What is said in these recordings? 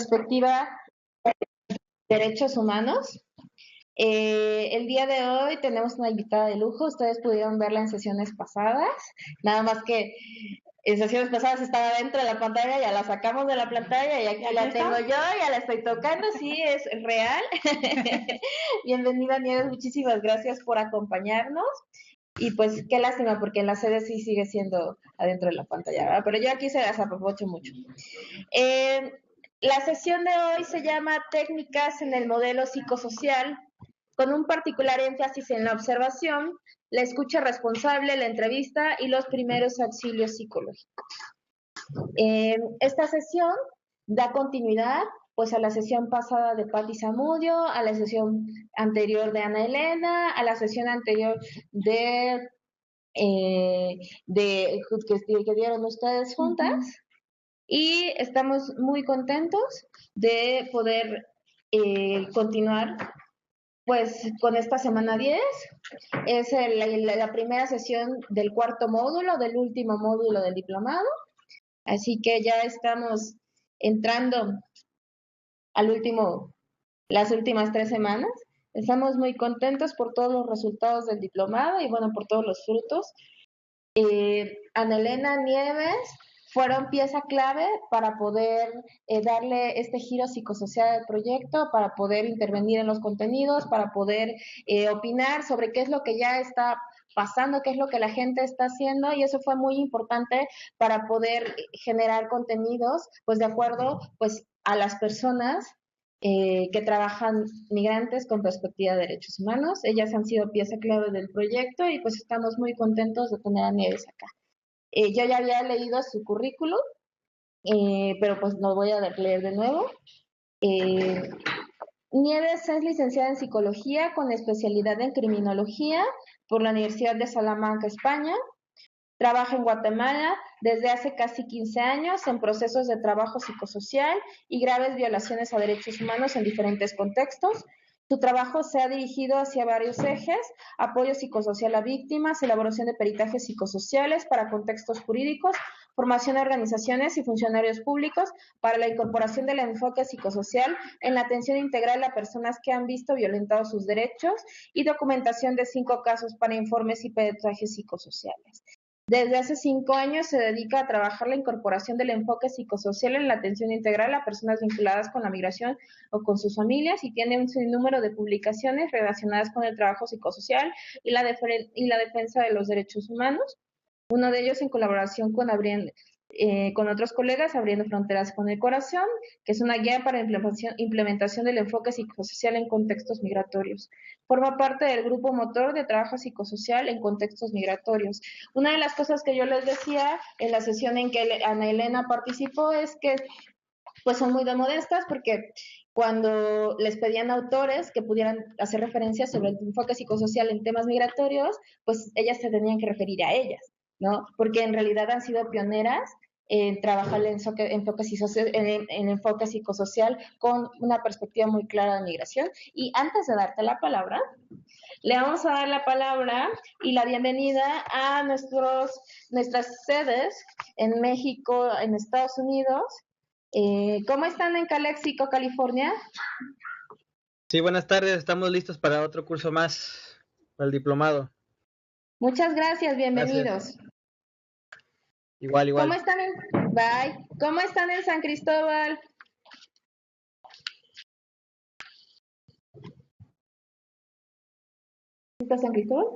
perspectiva de derechos humanos. El día de hoy tenemos una invitada de lujo, ustedes pudieron verla en sesiones pasadas, nada más que en sesiones pasadas estaba dentro de la pantalla, ya la sacamos de la pantalla y aquí la tengo yo, ya la estoy tocando, sí, es real. Bienvenida Nieves, muchísimas gracias por acompañarnos. Y pues qué lástima, porque en la sede sí sigue siendo adentro de la pantalla, ¿verdad? Pero yo aquí se las aprovecho mucho. La sesión de hoy se llama Técnicas en el modelo psicosocial, con un particular énfasis en la observación, la escucha responsable, la entrevista y los primeros auxilios psicológicos. Esta sesión da continuidad pues a la sesión pasada de Patti Zamudio, a la sesión anterior de Ana Elena, a la sesión anterior que dieron ustedes juntas, y estamos muy contentos de poder continuar pues con esta semana 10. Es la primera sesión del cuarto módulo, del último módulo del diplomado, así que ya estamos entrando al último, las últimas 3 semanas. Estamos muy contentos por todos los resultados del diplomado y bueno, por todos los frutos. Ana Elena, Nieves fueron pieza clave para poder darle este giro psicosocial al proyecto, para poder intervenir en los contenidos, para poder opinar sobre qué es lo que ya está pasando, qué es lo que la gente está haciendo, y eso fue muy importante para poder generar contenidos pues de acuerdo pues a las personas que trabajan migrantes con perspectiva de derechos humanos. Ellas han sido pieza clave del proyecto y pues estamos muy contentos de tener a Nieves acá. Yo ya había leído su currículum, pero pues lo voy a leer de nuevo. Nieves es licenciada en Psicología con especialidad en Criminología por la Universidad de Salamanca, España. Trabaja en Guatemala desde hace casi 15 años en procesos de trabajo psicosocial y graves violaciones a derechos humanos en diferentes contextos. Su trabajo se ha dirigido hacia varios ejes: apoyo psicosocial a víctimas, elaboración de peritajes psicosociales para contextos jurídicos, formación de organizaciones y funcionarios públicos para la incorporación del enfoque psicosocial en la atención integral a personas que han visto violentados sus derechos, y documentación de 5 casos para informes y peritajes psicosociales. Desde hace 5 años se dedica a trabajar la incorporación del enfoque psicosocial en la atención integral a personas vinculadas con la migración o con sus familias, y tiene un sinnúmero de publicaciones relacionadas con el trabajo psicosocial y la defensa de los derechos humanos. Uno de ellos en colaboración con otros colegas, Abriendo Fronteras con el Corazón, que es una guía para implementación del enfoque psicosocial en contextos migratorios. Forma parte del grupo motor de trabajo psicosocial en contextos migratorios. Una de las cosas que yo les decía en la sesión en que Ana Elena participó es que pues son muy modestas, porque cuando les pedían autores que pudieran hacer referencias sobre el enfoque psicosocial en temas migratorios, pues ellas se tenían que referir a ellas, ¿no? Porque en realidad han sido pioneras en trabajar en enfoque psicosocial con una perspectiva muy clara de migración. Y antes de darte la palabra, le vamos a dar la palabra y la bienvenida a nuestras sedes en México, en Estados Unidos. ¿Cómo están en Calexico, California? Sí, buenas tardes, estamos listos para otro curso más, para el diplomado. Muchas gracias, bienvenidos. Gracias. Igual. ¿Cómo están Bye. ¿Cómo están en San Cristóbal? ¿Estás San Cristóbal?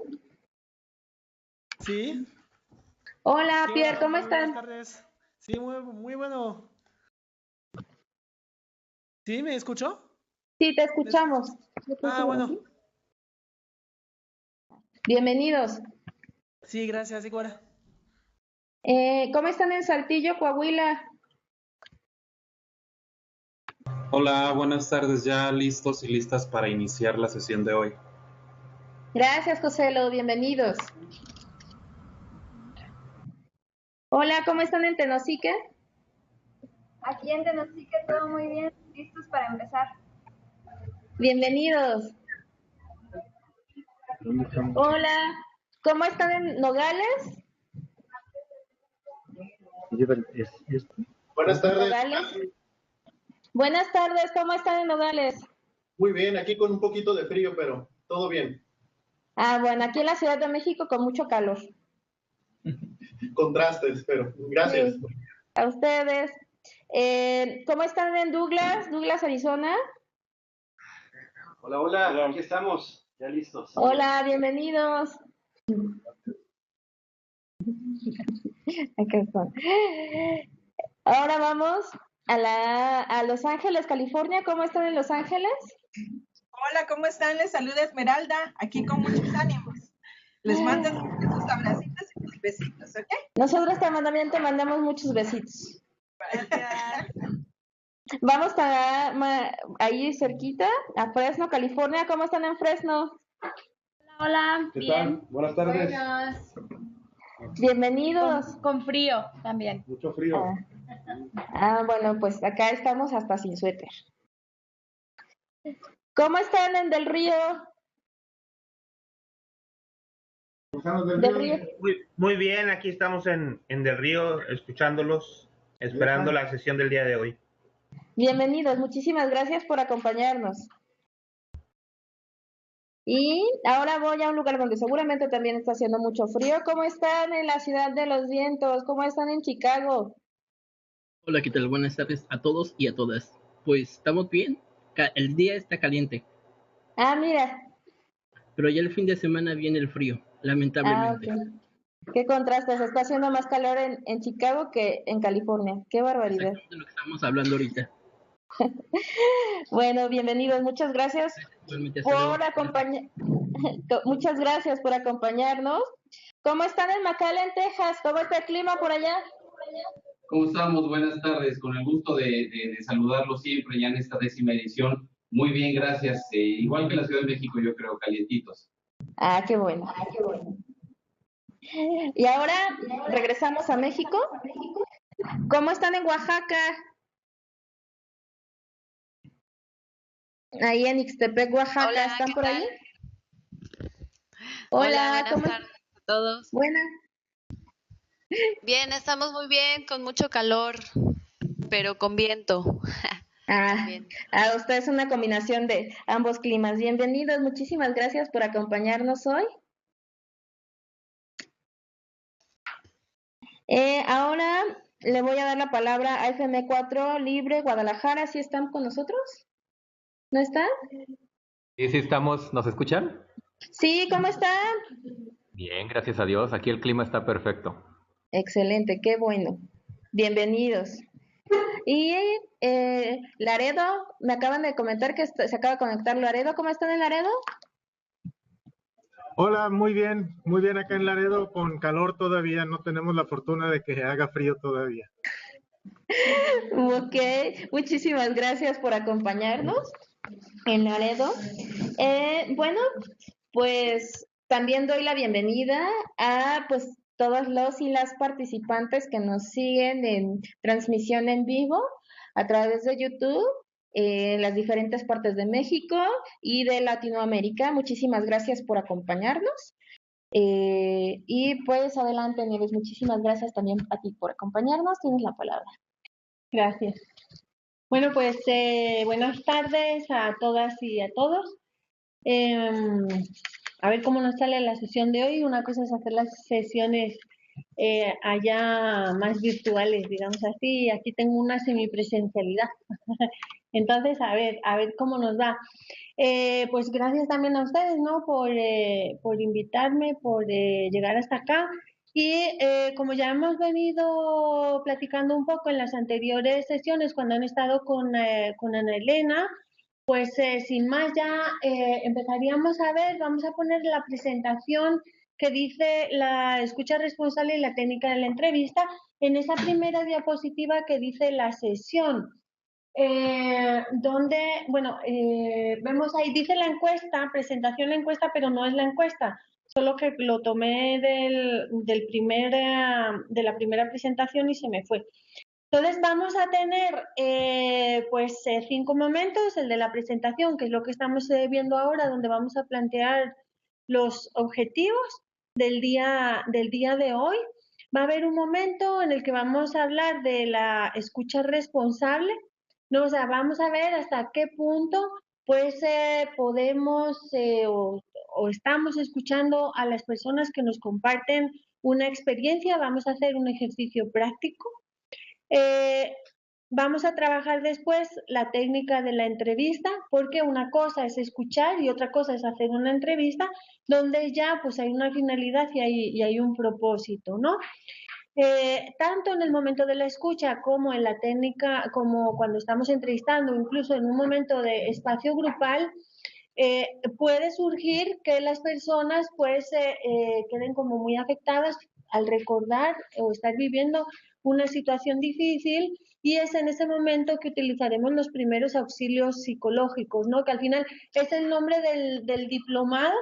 Sí. Hola, sí, Pierre, ¿cómo están? Buenas tardes. Sí, muy bueno. ¿Sí? ¿Me escuchó? Sí, te escuchamos. Bueno. Bienvenidos. Sí, gracias, igual. ¿Cómo están en Saltillo, Coahuila? Hola, buenas tardes, ya listos y listas para iniciar la sesión de hoy. Gracias, Joselo, bienvenidos. Hola, ¿cómo están en Tenosique? Aquí en Tenosique todo muy bien, listos para empezar. Bienvenidos. Hola, ¿cómo están en Nogales? Buenas tardes. Nogales. Buenas tardes, ¿cómo están en Nogales? Muy bien, aquí con un poquito de frío, pero todo bien. Bueno, aquí en la Ciudad de México con mucho calor. Contrastes, pero gracias. Sí, a ustedes. ¿Cómo están en Douglas, Arizona? Hola, hola, aquí estamos, ya listos. Hola, bienvenidos. Acá están. Ahora vamos a Los Ángeles, California. ¿Cómo están en Los Ángeles? Hola, ¿cómo están? Les saluda Esmeralda, aquí con muchos ánimos. Les mando sus abracitos y sus besitos, ¿ok? Nosotros también te mandamos muchos besitos. Gracias. Vamos ahí cerquita, a Fresno, California. ¿Cómo están en Fresno? Hola, ¿Qué bien. tal? Buenas tardes. Buenas. Bienvenidos. Con frío también. Mucho frío. Bueno, pues acá estamos hasta sin suéter. ¿Cómo están en Del Río? Del Río. Muy bien, aquí estamos en Del Río, escuchándolos, esperando la sesión del día de hoy. Bienvenidos, muchísimas gracias por acompañarnos. Y ahora voy a un lugar donde seguramente también está haciendo mucho frío. ¿Cómo están en la Ciudad de los Vientos? ¿Cómo están en Chicago? Hola, ¿qué tal? Buenas tardes a todos y a todas. Pues estamos bien, el día está caliente, Mira. pero ya el fin de semana viene el frío, lamentablemente. Okay. ¿Qué contrastes? Está haciendo más calor en Chicago que en California. Qué barbaridad. Exactamente lo que estamos hablando ahorita. Bueno, bienvenidos. Muchas gracias Muchas gracias por acompañarnos. ¿Cómo están en McAllen, Texas? ¿Cómo está el clima por allá? ¿Cómo estamos? Buenas tardes. Con el gusto de saludarlos siempre ya en esta 10ª edición. Muy bien, gracias. Igual que la Ciudad de México, yo creo, calientitos. Qué bueno. Y ahora regresamos a México. ¿Cómo están en Oaxaca? Ahí en Ixtepec, Oaxaca. Hola, ¿están por ahí? Hola, buenas tardes a todos. Buenas. Bien, estamos muy bien, con mucho calor, pero con viento. Usted es una combinación de ambos climas. Bienvenidos, muchísimas gracias por acompañarnos hoy. Ahora le voy a dar la palabra a FM4 Libre Guadalajara. ¿Sí están con nosotros? ¿No están? Sí, sí estamos. ¿Nos escuchan? Sí, ¿cómo están? Bien, gracias a Dios. Aquí el clima está perfecto. Excelente, qué bueno. Bienvenidos. Y Laredo, me acaban de comentar que se acaba de conectar Laredo. ¿Cómo están en Laredo? Hola, muy bien acá en Laredo, con calor todavía, no tenemos la fortuna de que haga frío todavía. Ok, muchísimas gracias por acompañarnos en Laredo. Bueno, pues también doy la bienvenida a todos los y las participantes que nos siguen en transmisión en vivo a través de YouTube en las diferentes partes de México y de Latinoamérica. Muchísimas gracias por acompañarnos. Y pues adelante, Nieves, muchísimas gracias también a ti por acompañarnos. Tienes la palabra. Gracias. Bueno, pues buenas tardes a todas y a todos. A ver cómo nos sale la sesión de hoy. Una cosa es hacer las sesiones allá más virtuales, digamos así, y aquí tengo una semipresencialidad. Entonces, a ver cómo nos va. Pues gracias también a ustedes, ¿no? Por invitarme, por llegar hasta acá. Y como ya hemos venido platicando un poco en las anteriores sesiones, cuando han estado con Ana Elena, pues sin más ya empezaríamos a ver, vamos a poner la presentación que dice la escucha responsable y la técnica de la entrevista en esa primera diapositiva que dice la sesión. Donde, bueno, vemos ahí, dice la encuesta, presentación la encuesta, pero no es la encuesta, solo que lo tomé de la primera presentación y se me fue. Entonces vamos a tener 5 momentos, el de la presentación, que es lo que estamos viendo ahora, donde vamos a plantear los objetivos del día de hoy. Va a haber un momento en el que vamos a hablar de la escucha responsable, ¿no? O sea, vamos a ver hasta qué punto pues podemos o estamos escuchando a las personas que nos comparten una experiencia. Vamos a hacer un ejercicio práctico. Vamos a trabajar después la técnica de la entrevista, porque una cosa es escuchar y otra cosa es hacer una entrevista donde ya pues hay una finalidad y hay un propósito, ¿no? Tanto en el momento de la escucha como en la técnica, como cuando estamos entrevistando, incluso en un momento de espacio grupal, puede surgir que las personas pues queden como muy afectadas al recordar o estar viviendo una situación difícil, y es en ese momento que utilizaremos los primeros auxilios psicológicos, ¿no? Que al final es el nombre del diplomado.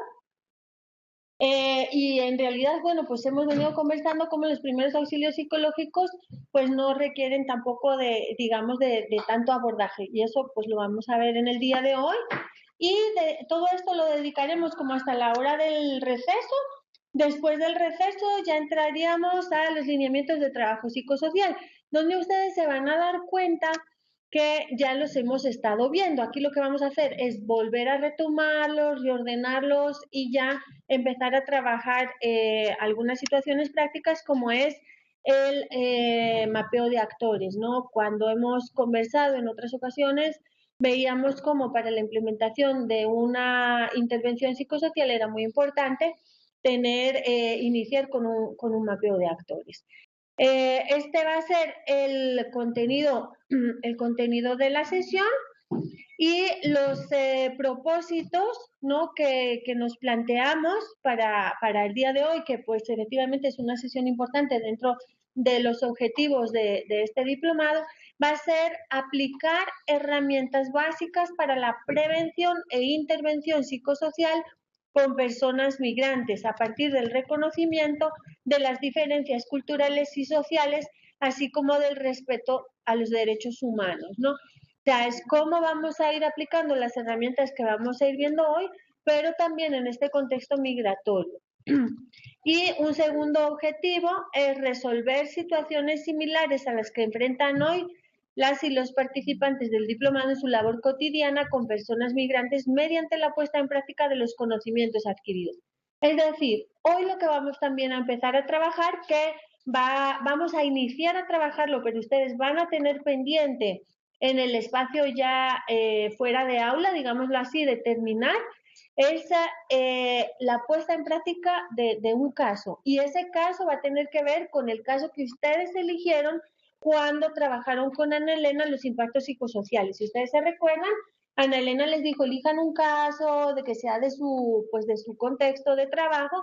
Y en realidad, bueno, pues hemos venido conversando como los primeros auxilios psicológicos pues no requieren tampoco de, digamos, de tanto abordaje, y eso pues lo vamos a ver en el día de hoy, y de todo esto lo dedicaremos como hasta la hora del receso. Después del receso ya entraríamos a los lineamientos de trabajo psicosocial, donde ustedes se van a dar cuenta que ya los hemos estado viendo. Aquí lo que vamos a hacer es volver a retomarlos, reordenarlos y ya empezar a trabajar algunas situaciones prácticas, como es el mapeo de actores, ¿no? Cuando hemos conversado en otras ocasiones, veíamos como para la implementación de una intervención psicosocial era muy importante iniciar con un mapeo de actores. Este va a ser el contenido de la sesión, y los propósitos, ¿no? que nos planteamos para el día de hoy, que pues efectivamente es una sesión importante dentro de los objetivos de este diplomado, va a ser aplicar herramientas básicas para la prevención e intervención psicosocial con personas migrantes, a partir del reconocimiento de las diferencias culturales y sociales, así como del respeto a los derechos humanos, ¿no? O sea, es cómo vamos a ir aplicando las herramientas que vamos a ir viendo hoy, pero también en este contexto migratorio. Y un segundo objetivo es resolver situaciones similares a las que enfrentan hoy las y los participantes del diplomado en su labor cotidiana con personas migrantes mediante la puesta en práctica de los conocimientos adquiridos. Es decir, hoy lo que vamos también a empezar a trabajar, vamos a iniciar a trabajarlo, pero ustedes van a tener pendiente en el espacio ya fuera de aula, digámoslo así, de terminar, es la puesta en práctica de un caso. Y ese caso va a tener que ver con el caso que ustedes eligieron cuando trabajaron con Ana Elena los impactos psicosociales. Si ustedes se recuerdan, Ana Elena les dijo, elijan un caso de que sea de su contexto de trabajo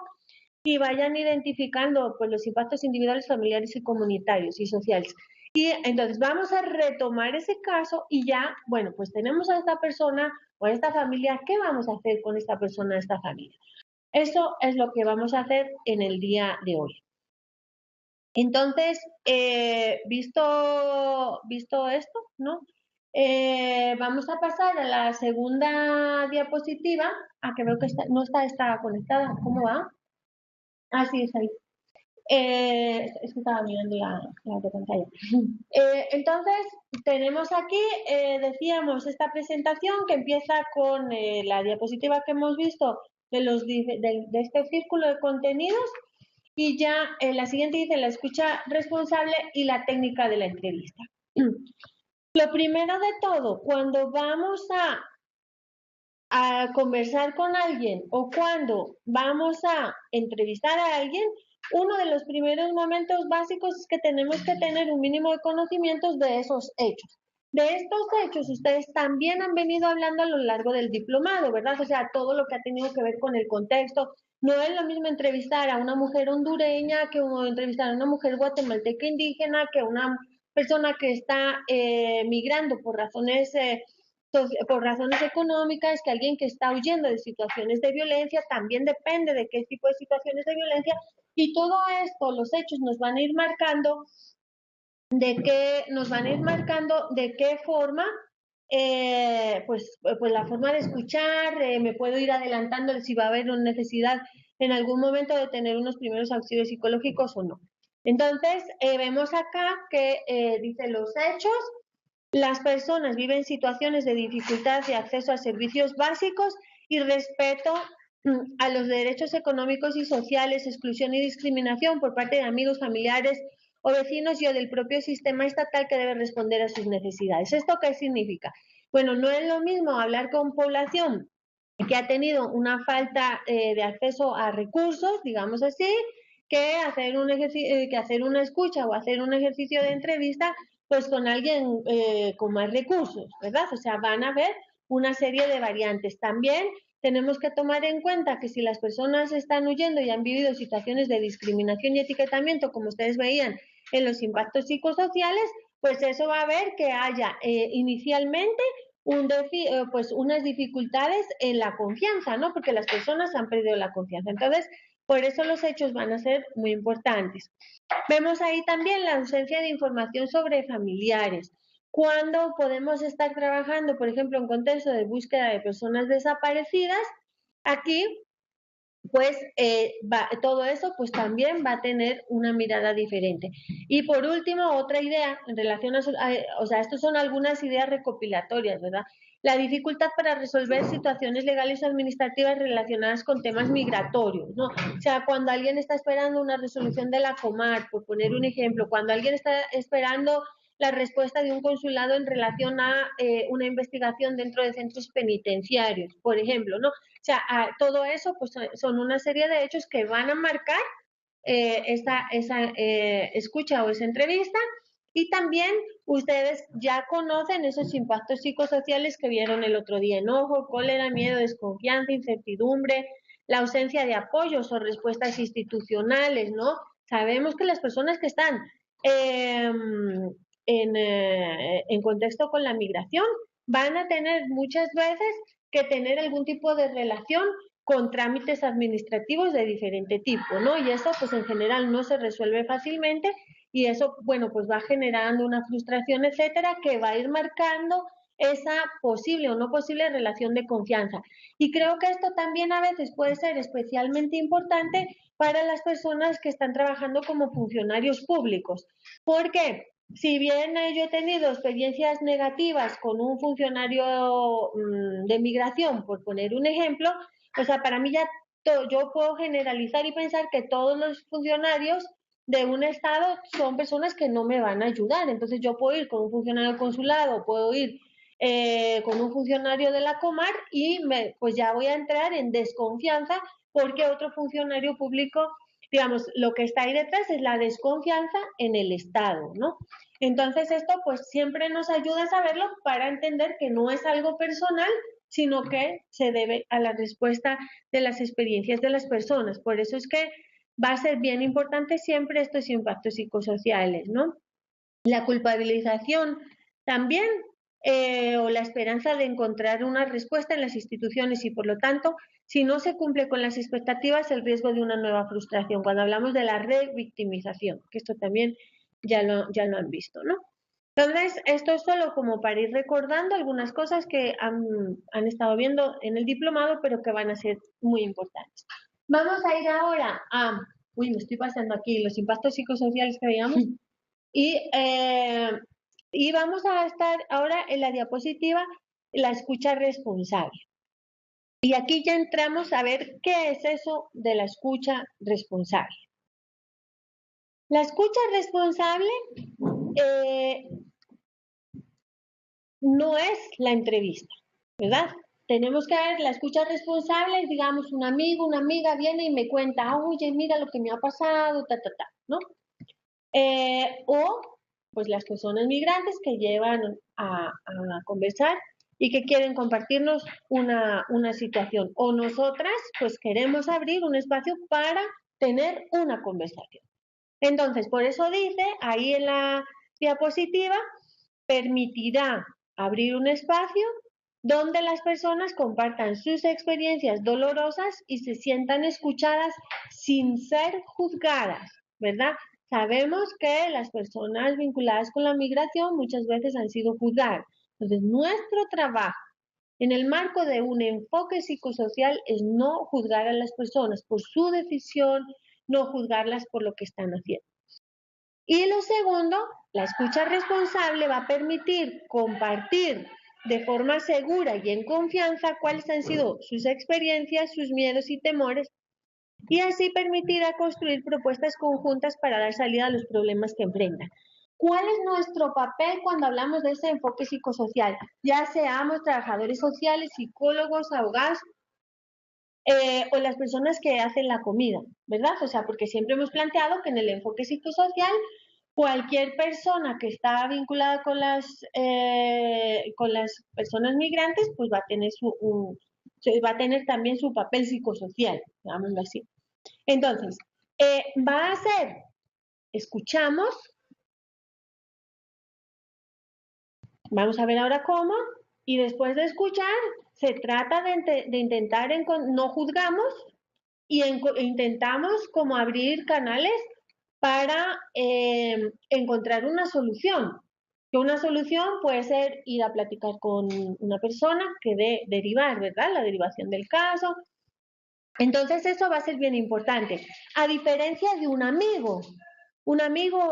y vayan identificando pues los impactos individuales, familiares y comunitarios y sociales. Y entonces vamos a retomar ese caso y ya, bueno, pues tenemos a esta persona o a esta familia, ¿qué vamos a hacer con esta persona, esta familia? Eso es lo que vamos a hacer en el día de hoy. Entonces, visto esto, ¿no? Vamos a pasar a la segunda diapositiva, que veo que no está conectada. ¿Cómo va? Sí, está ahí. Es que estaba mirando la pantalla. Entonces, tenemos aquí, decíamos, esta presentación que empieza con la diapositiva que hemos visto de este círculo de contenidos, y ya la siguiente dice la escucha responsable y la técnica de la entrevista. Lo primero de todo, cuando vamos a conversar con alguien o cuando vamos a entrevistar a alguien, uno de los primeros momentos básicos es que tenemos que tener un mínimo de conocimientos de esos hechos. De estos hechos ustedes también han venido hablando a lo largo del diplomado, ¿verdad? O sea, todo lo que ha tenido que ver con el contexto. No es lo mismo entrevistar a una mujer hondureña que entrevistar a una mujer guatemalteca indígena, que una persona que está migrando por razones económicas, que alguien que está huyendo de situaciones de violencia. También depende de qué tipo de situaciones de violencia, y todo esto, los hechos nos van a ir marcando de qué forma, pues la forma de escuchar, me puedo ir adelantando si va a haber una necesidad en algún momento de tener unos primeros auxilios psicológicos o no. Entonces, vemos acá que dice los hechos, Las personas viven situaciones de dificultad de acceso a servicios básicos y respeto a los derechos económicos y sociales, exclusión y discriminación por parte de amigos, familiares o vecinos y o del propio sistema estatal que debe responder a sus necesidades. ¿Esto qué significa? Bueno, no es lo mismo hablar con población que ha tenido una falta de acceso a recursos, digamos así, que hacer una escucha o hacer un ejercicio de entrevista pues con alguien con más recursos, ¿verdad? O sea, van a haber una serie de variantes. También tenemos que tomar en cuenta que si las personas están huyendo y han vivido situaciones de discriminación y etiquetamiento, como ustedes veían en los impactos psicosociales, pues eso va a haber que haya inicialmente pues unas dificultades en la confianza, ¿no? Porque las personas han perdido la confianza. Entonces, por eso los hechos van a ser muy importantes. Vemos ahí también la ausencia de información sobre familiares. Cuando podemos estar trabajando, por ejemplo, en contexto de búsqueda de personas desaparecidas, aquí pues todo eso pues también va a tener una mirada diferente. Y por último, otra idea en relación a, o sea, estas son algunas ideas recopilatorias, ¿verdad? La dificultad para resolver situaciones legales o administrativas relacionadas con temas migratorios, ¿no? O sea, cuando alguien está esperando una resolución de la Comar, por poner un ejemplo, cuando alguien está esperando la respuesta de un consulado en relación a una investigación dentro de centros penitenciarios, por ejemplo, ¿no? O sea, todo eso pues son una serie de hechos que van a marcar esa escucha o esa entrevista. Y también ustedes ya conocen esos impactos psicosociales que vieron el otro día: enojo, cólera, miedo, desconfianza, incertidumbre, la ausencia de apoyos o respuestas institucionales, ¿no? Sabemos que las personas que están en contexto con la migración van a tener muchas veces que tener algún tipo de relación con trámites administrativos de diferente tipo, ¿no? Y eso pues en general no se resuelve fácilmente y eso, bueno, pues va generando una frustración, etcétera, que va a ir marcando esa posible o no posible relación de confianza. Y creo que esto también a veces puede ser especialmente importante para las personas que están trabajando como funcionarios públicos. ¿Por qué? Si bien yo he tenido experiencias negativas con un funcionario de migración, por poner un ejemplo, o sea, para mí ya yo puedo generalizar y pensar que todos los funcionarios de un estado son personas que no me van a ayudar. Entonces yo puedo ir con un funcionario del consulado, puedo ir con un funcionario de la Comar y pues ya voy a entrar en desconfianza porque otro funcionario público, digamos, lo que está ahí detrás es la desconfianza en el Estado, ¿no? Entonces esto pues siempre nos ayuda a saberlo para entender que no es algo personal, sino que se debe a la respuesta de las experiencias de las personas. Por eso es que va a ser bien importante siempre estos impactos psicosociales, ¿no? La culpabilización también, o la esperanza de encontrar una respuesta en las instituciones y, por lo tanto, si no se cumple con las expectativas, el riesgo de una nueva frustración. Cuando hablamos de la revictimización, que esto también ya lo han visto, ¿no? Entonces, esto es solo como para ir recordando algunas cosas que han estado viendo en el diplomado, pero que van a ser muy importantes. Vamos a ir ahora a, me estoy pasando aquí, los impactos psicosociales que veíamos. Y vamos a estar ahora en la diapositiva, la escucha responsable. Y aquí ya entramos a ver qué es eso de la escucha responsable. La escucha responsable no es la entrevista, ¿verdad? Tenemos que ver, la escucha responsable, digamos, un amigo, una amiga viene y me cuenta, oye, mira lo que me ha pasado, ¿no? O pues las personas migrantes que llevan a conversar y que quieren compartirnos una situación. O nosotras pues queremos abrir un espacio para tener una conversación. Entonces, por eso dice ahí en la diapositiva, permitirá abrir un espacio donde las personas compartan sus experiencias dolorosas y se sientan escuchadas sin ser juzgadas, ¿verdad? Sabemos que las personas vinculadas con la migración muchas veces han sido juzgadas. Entonces, nuestro trabajo en el marco de un enfoque psicosocial es no juzgar a las personas por su decisión, no juzgarlas por lo que están haciendo. Y lo segundo, la escucha responsable va a permitir compartir de forma segura y en confianza cuáles han sido sus experiencias, sus miedos y temores, y así permitirá construir propuestas conjuntas para dar salida a los problemas que enfrentan. ¿Cuál es nuestro papel cuando hablamos de ese enfoque psicosocial? Ya seamos trabajadores sociales, psicólogos, abogados, o las personas que hacen la comida, ¿verdad? O sea, porque siempre hemos planteado que en el enfoque psicosocial cualquier persona que está vinculada con las personas migrantes, pues va a tener también su papel psicosocial, digámoslo así. Entonces, va a ser, escuchamos, vamos a ver ahora cómo, y después de escuchar, se trata de intentar, no juzgamos, y intentamos como abrir canales para encontrar una solución. Que una solución puede ser ir a platicar con una persona que derivar, ¿verdad? La derivación del caso. Entonces eso va a ser bien importante. A diferencia de un amigo,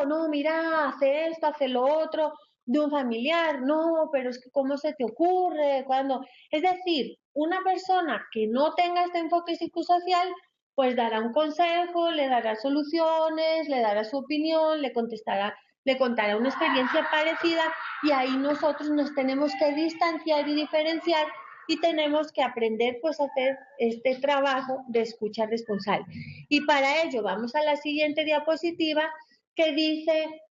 no, mira, hace esto, hace lo otro, de un familiar, no, pero es que ¿cómo se te ocurre? Cuando, es decir, una persona que no tenga este enfoque psicosocial, pues dará un consejo, le dará soluciones, le dará su opinión, le contará una experiencia parecida, y ahí nosotros nos tenemos que distanciar y diferenciar, y tenemos que aprender pues a hacer este trabajo de escucha responsable. Y para ello vamos a la siguiente diapositiva, que dice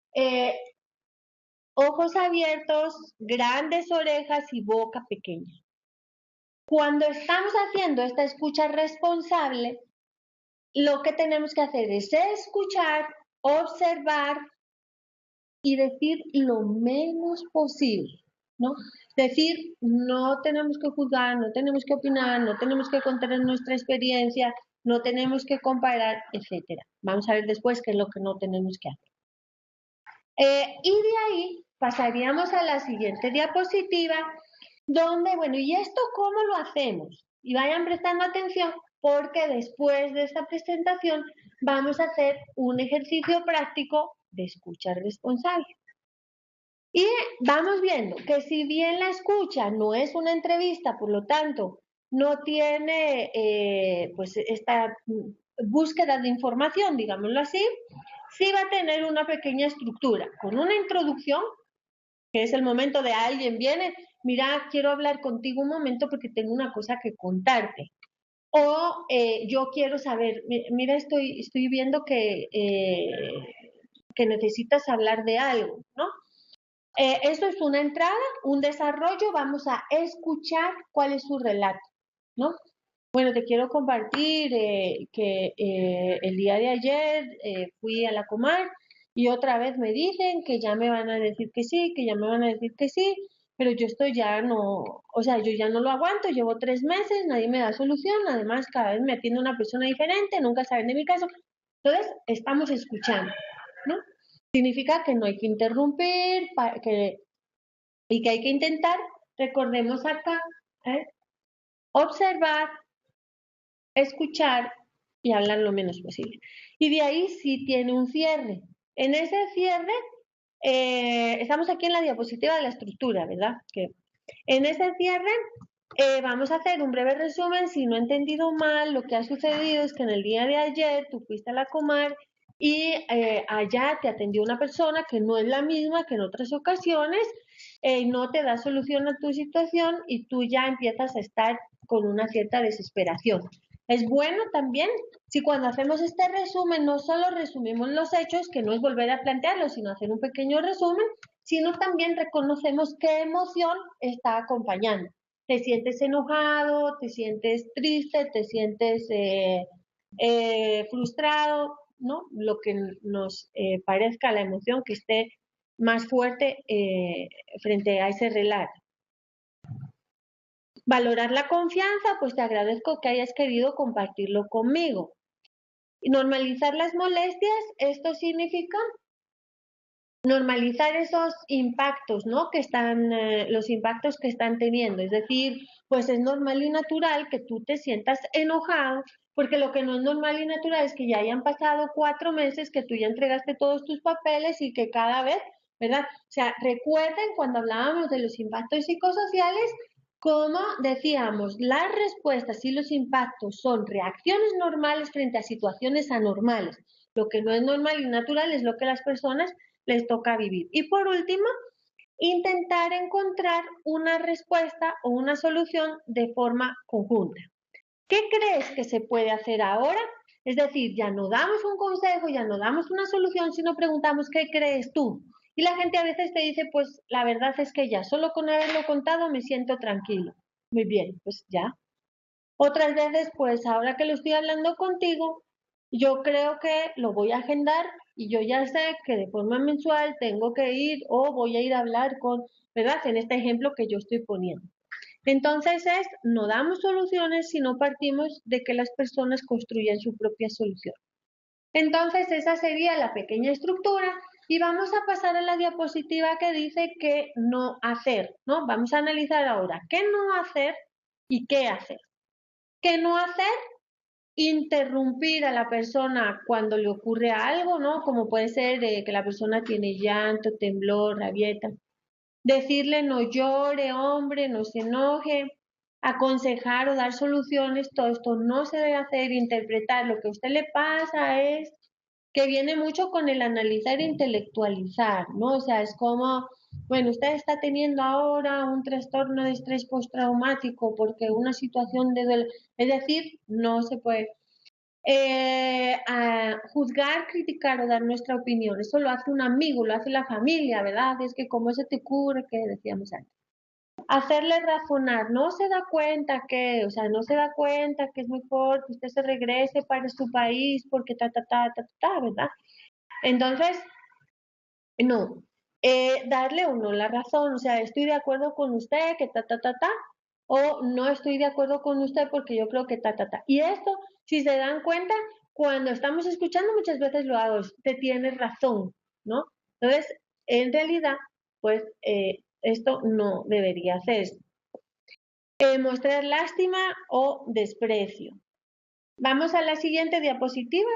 ojos abiertos, grandes orejas y boca pequeña. Cuando estamos haciendo esta escucha responsable, lo que tenemos que hacer es escuchar, observar y decir lo menos posible, ¿no? Decir, no tenemos que juzgar, no tenemos que opinar, no tenemos que contar nuestra experiencia, no tenemos que comparar, etcétera. Vamos a ver después qué es lo que no tenemos que hacer. Y de ahí pasaríamos a la siguiente diapositiva, donde, bueno, ¿y esto cómo lo hacemos? Y vayan prestando atención, porque después de esta presentación vamos a hacer un ejercicio práctico de escucha responsable. Y vamos viendo que si bien la escucha no es una entrevista, por lo tanto, no tiene pues esta búsqueda de información, digámoslo así, sí va a tener una pequeña estructura, con una introducción, que es el momento de alguien viene, mira, quiero hablar contigo un momento porque tengo una cosa que contarte. O yo quiero saber, mira, estoy viendo que necesitas hablar de algo, ¿no? Eso es una entrada, un desarrollo, vamos a escuchar cuál es su relato, ¿no? Bueno, te quiero compartir que el día de ayer fui a la Comar y otra vez me dicen que ya me van a decir que sí, pero yo ya no lo aguanto, llevo 3 meses, nadie me da solución, además cada vez me atiende una persona diferente, nunca saben de mi caso. Entonces, estamos escuchando, ¿no? Significa que no hay que interrumpir y que hay que intentar, recordemos acá, observar, escuchar y hablar lo menos posible. Y de ahí sí tiene un cierre. En ese cierre, estamos aquí en la diapositiva de la estructura, ¿verdad? En ese cierre vamos a hacer un breve resumen. Si no he entendido mal, lo que ha sucedido es que en el día de ayer tú fuiste a la Comar y allá te atendió una persona que no es la misma que en otras ocasiones, no te da solución a tu situación y tú ya empiezas a estar con una cierta desesperación. Es bueno también si cuando hacemos este resumen no solo resumimos los hechos, que no es volver a plantearlos, sino hacer un pequeño resumen, sino también reconocemos qué emoción está acompañando. Te sientes enojado, te sientes triste, te sientes frustrado, ¿no? Lo que nos parezca la emoción que esté más fuerte frente a ese relato. Valorar la confianza, pues te agradezco que hayas querido compartirlo conmigo. Y normalizar las molestias, esto significa normalizar esos impactos, ¿no? Que están, los impactos que están teniendo. Es decir, pues es normal y natural que tú te sientas enojado, porque lo que no es normal y natural es que ya hayan pasado 4 meses, que tú ya entregaste todos tus papeles y que cada vez, ¿verdad? O sea, recuerden cuando hablábamos de los impactos psicosociales, como decíamos, las respuestas y los impactos son reacciones normales frente a situaciones anormales. Lo que no es normal y natural es lo que las personas les toca vivir. Y por último, intentar encontrar una respuesta o una solución de forma conjunta. ¿Qué crees que se puede hacer ahora? Es decir, ya no damos un consejo, ya no damos una solución, sino preguntamos ¿qué crees tú? Y la gente a veces te dice, pues la verdad es que ya solo con haberlo contado me siento tranquilo. Muy bien, pues ya. Otras veces, pues ahora que lo estoy hablando contigo, yo creo que lo voy a agendar y yo ya sé que de forma mensual tengo que ir o voy a ir a hablar con, ¿verdad? En este ejemplo que yo estoy poniendo. Entonces no damos soluciones, sino partimos de que las personas construyan su propia solución. Entonces esa sería la pequeña estructura y vamos a pasar a la diapositiva que dice qué no hacer, ¿no? Vamos a analizar ahora qué no hacer y qué hacer. ¿Qué no hacer? Interrumpir a la persona cuando le ocurre algo, ¿no? Como puede ser que la persona tiene llanto, temblor, rabieta. Decirle no llore, hombre, no se enoje. Aconsejar o dar soluciones, todo esto no se debe hacer. Interpretar lo que a usted le pasa es que viene mucho con el analizar e intelectualizar, ¿no? O sea, es como, bueno, usted está teniendo ahora un trastorno de estrés postraumático porque una situación de dolor, es decir, no se puede juzgar, criticar o dar nuestra opinión. Eso lo hace un amigo, lo hace la familia, ¿verdad? Es que como se te ocurre, que decíamos antes. Hacerle razonar, no se da cuenta que, o sea, no se da cuenta que es mejor que usted se regrese para su país porque ¿verdad? Entonces, no, darle o no la razón, o sea, estoy de acuerdo con usted que o no estoy de acuerdo con usted porque yo creo que Y esto, si se dan cuenta, cuando estamos escuchando muchas veces lo hago, usted tiene razón, ¿no? Entonces, en realidad, pues esto no debería hacerse. Mostrar lástima o desprecio. Vamos a la siguiente diapositiva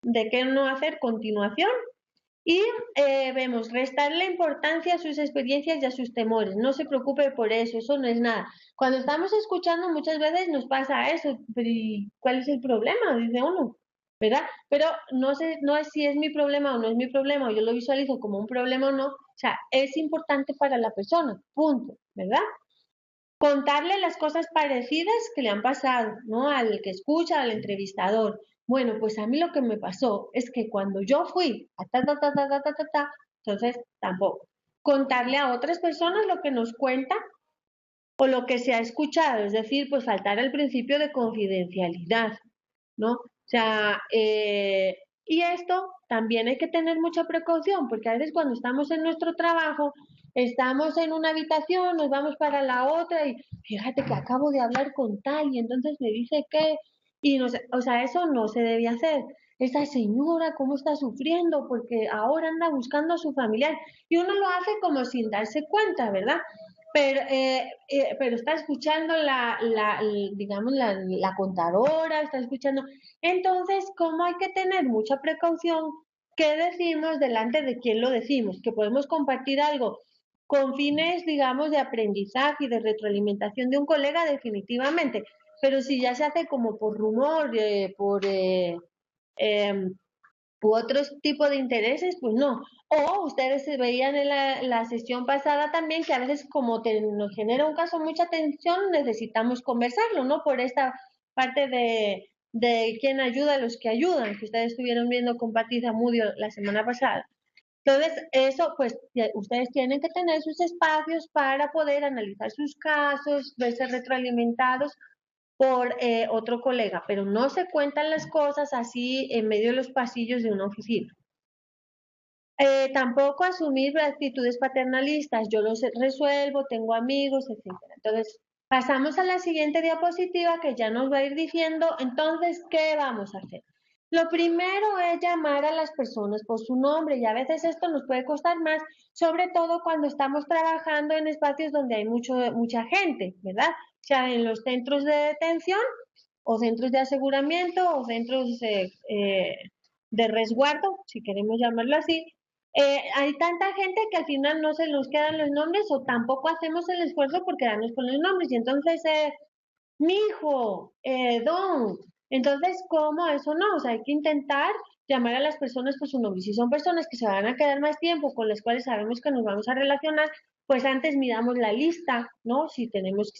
de qué no hacer continuación. Y vemos, restarle importancia a sus experiencias y a sus temores. No se preocupe por eso no es nada. Cuando estamos escuchando muchas veces nos pasa eso, pero ¿y cuál es el problema? Dice uno, ¿verdad? Pero no es si es mi problema o no es mi problema, o yo lo visualizo como un problema o no. O sea, es importante para la persona, punto, ¿verdad? Contarle las cosas parecidas que le han pasado, ¿no? Al que escucha, al entrevistador. Bueno, pues a mí lo que me pasó es que cuando yo fui a entonces tampoco. Contarle a otras personas lo que nos cuenta o lo que se ha escuchado, es decir, pues faltar al principio de confidencialidad, ¿no? O sea, y esto también hay que tener mucha precaución, porque a veces cuando estamos en nuestro trabajo, estamos en una habitación, nos vamos para la otra y fíjate que acabo de hablar con tal y entonces me dice que, y no sé, o sea, eso no se debe hacer. Esa señora, ¿cómo está sufriendo? Porque ahora anda buscando a su familiar. Y uno lo hace como sin darse cuenta, ¿verdad? Pero está escuchando digamos, la contadora, está escuchando. Entonces, ¿cómo hay que tener mucha precaución? ¿Qué decimos delante de quién lo decimos? Que podemos compartir algo con fines, digamos, de aprendizaje y de retroalimentación de un colega, definitivamente. Pero si ya se hace como por rumor, u otros tipos de intereses, pues no. O ustedes se veían en la sesión pasada también que a veces como nos genera un caso mucha tensión, necesitamos conversarlo, ¿no? Por esta parte de quién ayuda a los que ayudan, que ustedes estuvieron viendo con Patricia Mudio la semana pasada. Entonces, eso, pues, ustedes tienen que tener sus espacios para poder analizar sus casos, verse retroalimentados por otro colega, pero no se cuentan las cosas así en medio de los pasillos de una oficina. Tampoco asumir actitudes paternalistas, yo los resuelvo, tengo amigos, etc. Entonces, pasamos a la siguiente diapositiva que ya nos va a ir diciendo, entonces, ¿qué vamos a hacer? Lo primero es llamar a las personas por su nombre y a veces esto nos puede costar más, sobre todo cuando estamos trabajando en espacios donde hay mucha gente, ¿verdad? O sea, en los centros de detención o centros de aseguramiento o centros de resguardo, si queremos llamarlo así. Hay tanta gente que al final no se nos quedan los nombres o tampoco hacemos el esfuerzo por quedarnos con los nombres y entonces mi hijo, don. Entonces, ¿cómo? Eso no, o sea, hay que intentar llamar a las personas por su nombre. Si son personas que se van a quedar más tiempo, con las cuales sabemos que nos vamos a relacionar, pues antes miramos la lista, ¿no? Si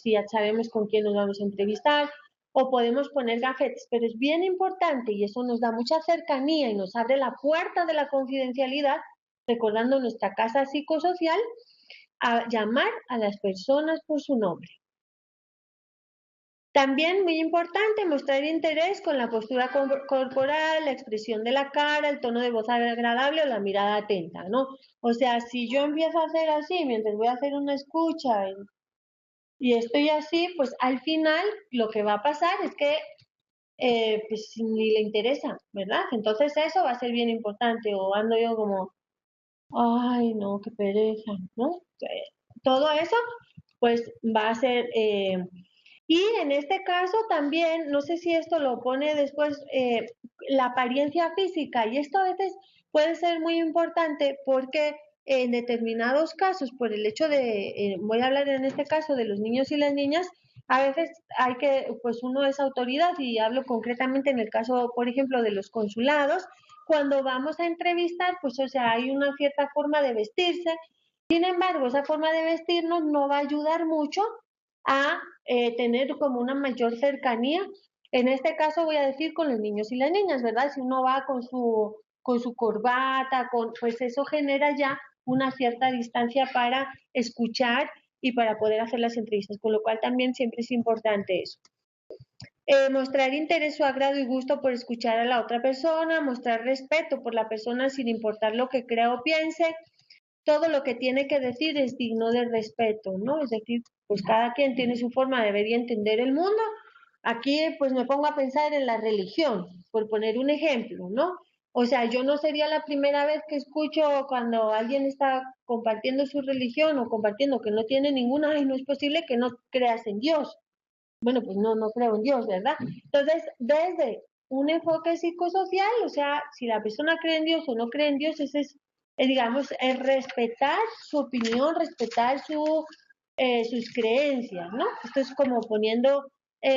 ya sabemos con quién nos vamos a entrevistar, o podemos poner gafetes, pero es bien importante y eso nos da mucha cercanía y nos abre la puerta de la confidencialidad, recordando nuestra casa psicosocial, a llamar a las personas por su nombre. También muy importante mostrar interés con la postura corporal, la expresión de la cara, el tono de voz agradable o la mirada atenta, ¿no? O sea, si yo empiezo a hacer así mientras voy a hacer una escucha y estoy así, pues al final lo que va a pasar es que pues ni le interesa, ¿verdad? Entonces eso va a ser bien importante. O ando yo como, ay, no, qué pereza, ¿no? Todo eso, pues va a ser... y en este caso también, no sé si esto lo pone después, la apariencia física, y esto a veces puede ser muy importante porque en determinados casos, por el hecho de, voy a hablar en este caso de los niños y las niñas, a veces pues uno es autoridad y hablo concretamente en el caso, por ejemplo, de los consulados, cuando vamos a entrevistar, pues o sea, hay una cierta forma de vestirse, sin embargo, esa forma de vestirnos no va a ayudar mucho a tener como una mayor cercanía. En este caso voy a decir con los niños y las niñas, ¿verdad? Si uno va con su corbata, pues eso genera ya una cierta distancia para escuchar y para poder hacer las entrevistas, con lo cual también siempre es importante eso. Mostrar interés o agrado y gusto por escuchar a la otra persona, mostrar respeto por la persona sin importar lo que crea o piense. Todo lo que tiene que decir es digno de respeto, ¿no? Es decir, pues cada quien tiene su forma de ver y entender el mundo. Aquí pues me pongo a pensar en la religión, por poner un ejemplo, ¿no? O sea, yo no sería la primera vez que escucho cuando alguien está compartiendo su religión o compartiendo que no tiene ninguna, y no es posible que no creas en Dios. Bueno, pues no creo en Dios, ¿verdad? Entonces, desde un enfoque psicosocial, o sea, si la persona cree en Dios o no cree en Dios, ese es digamos, es respetar su opinión, respetar sus creencias, ¿no? Esto es como poniendo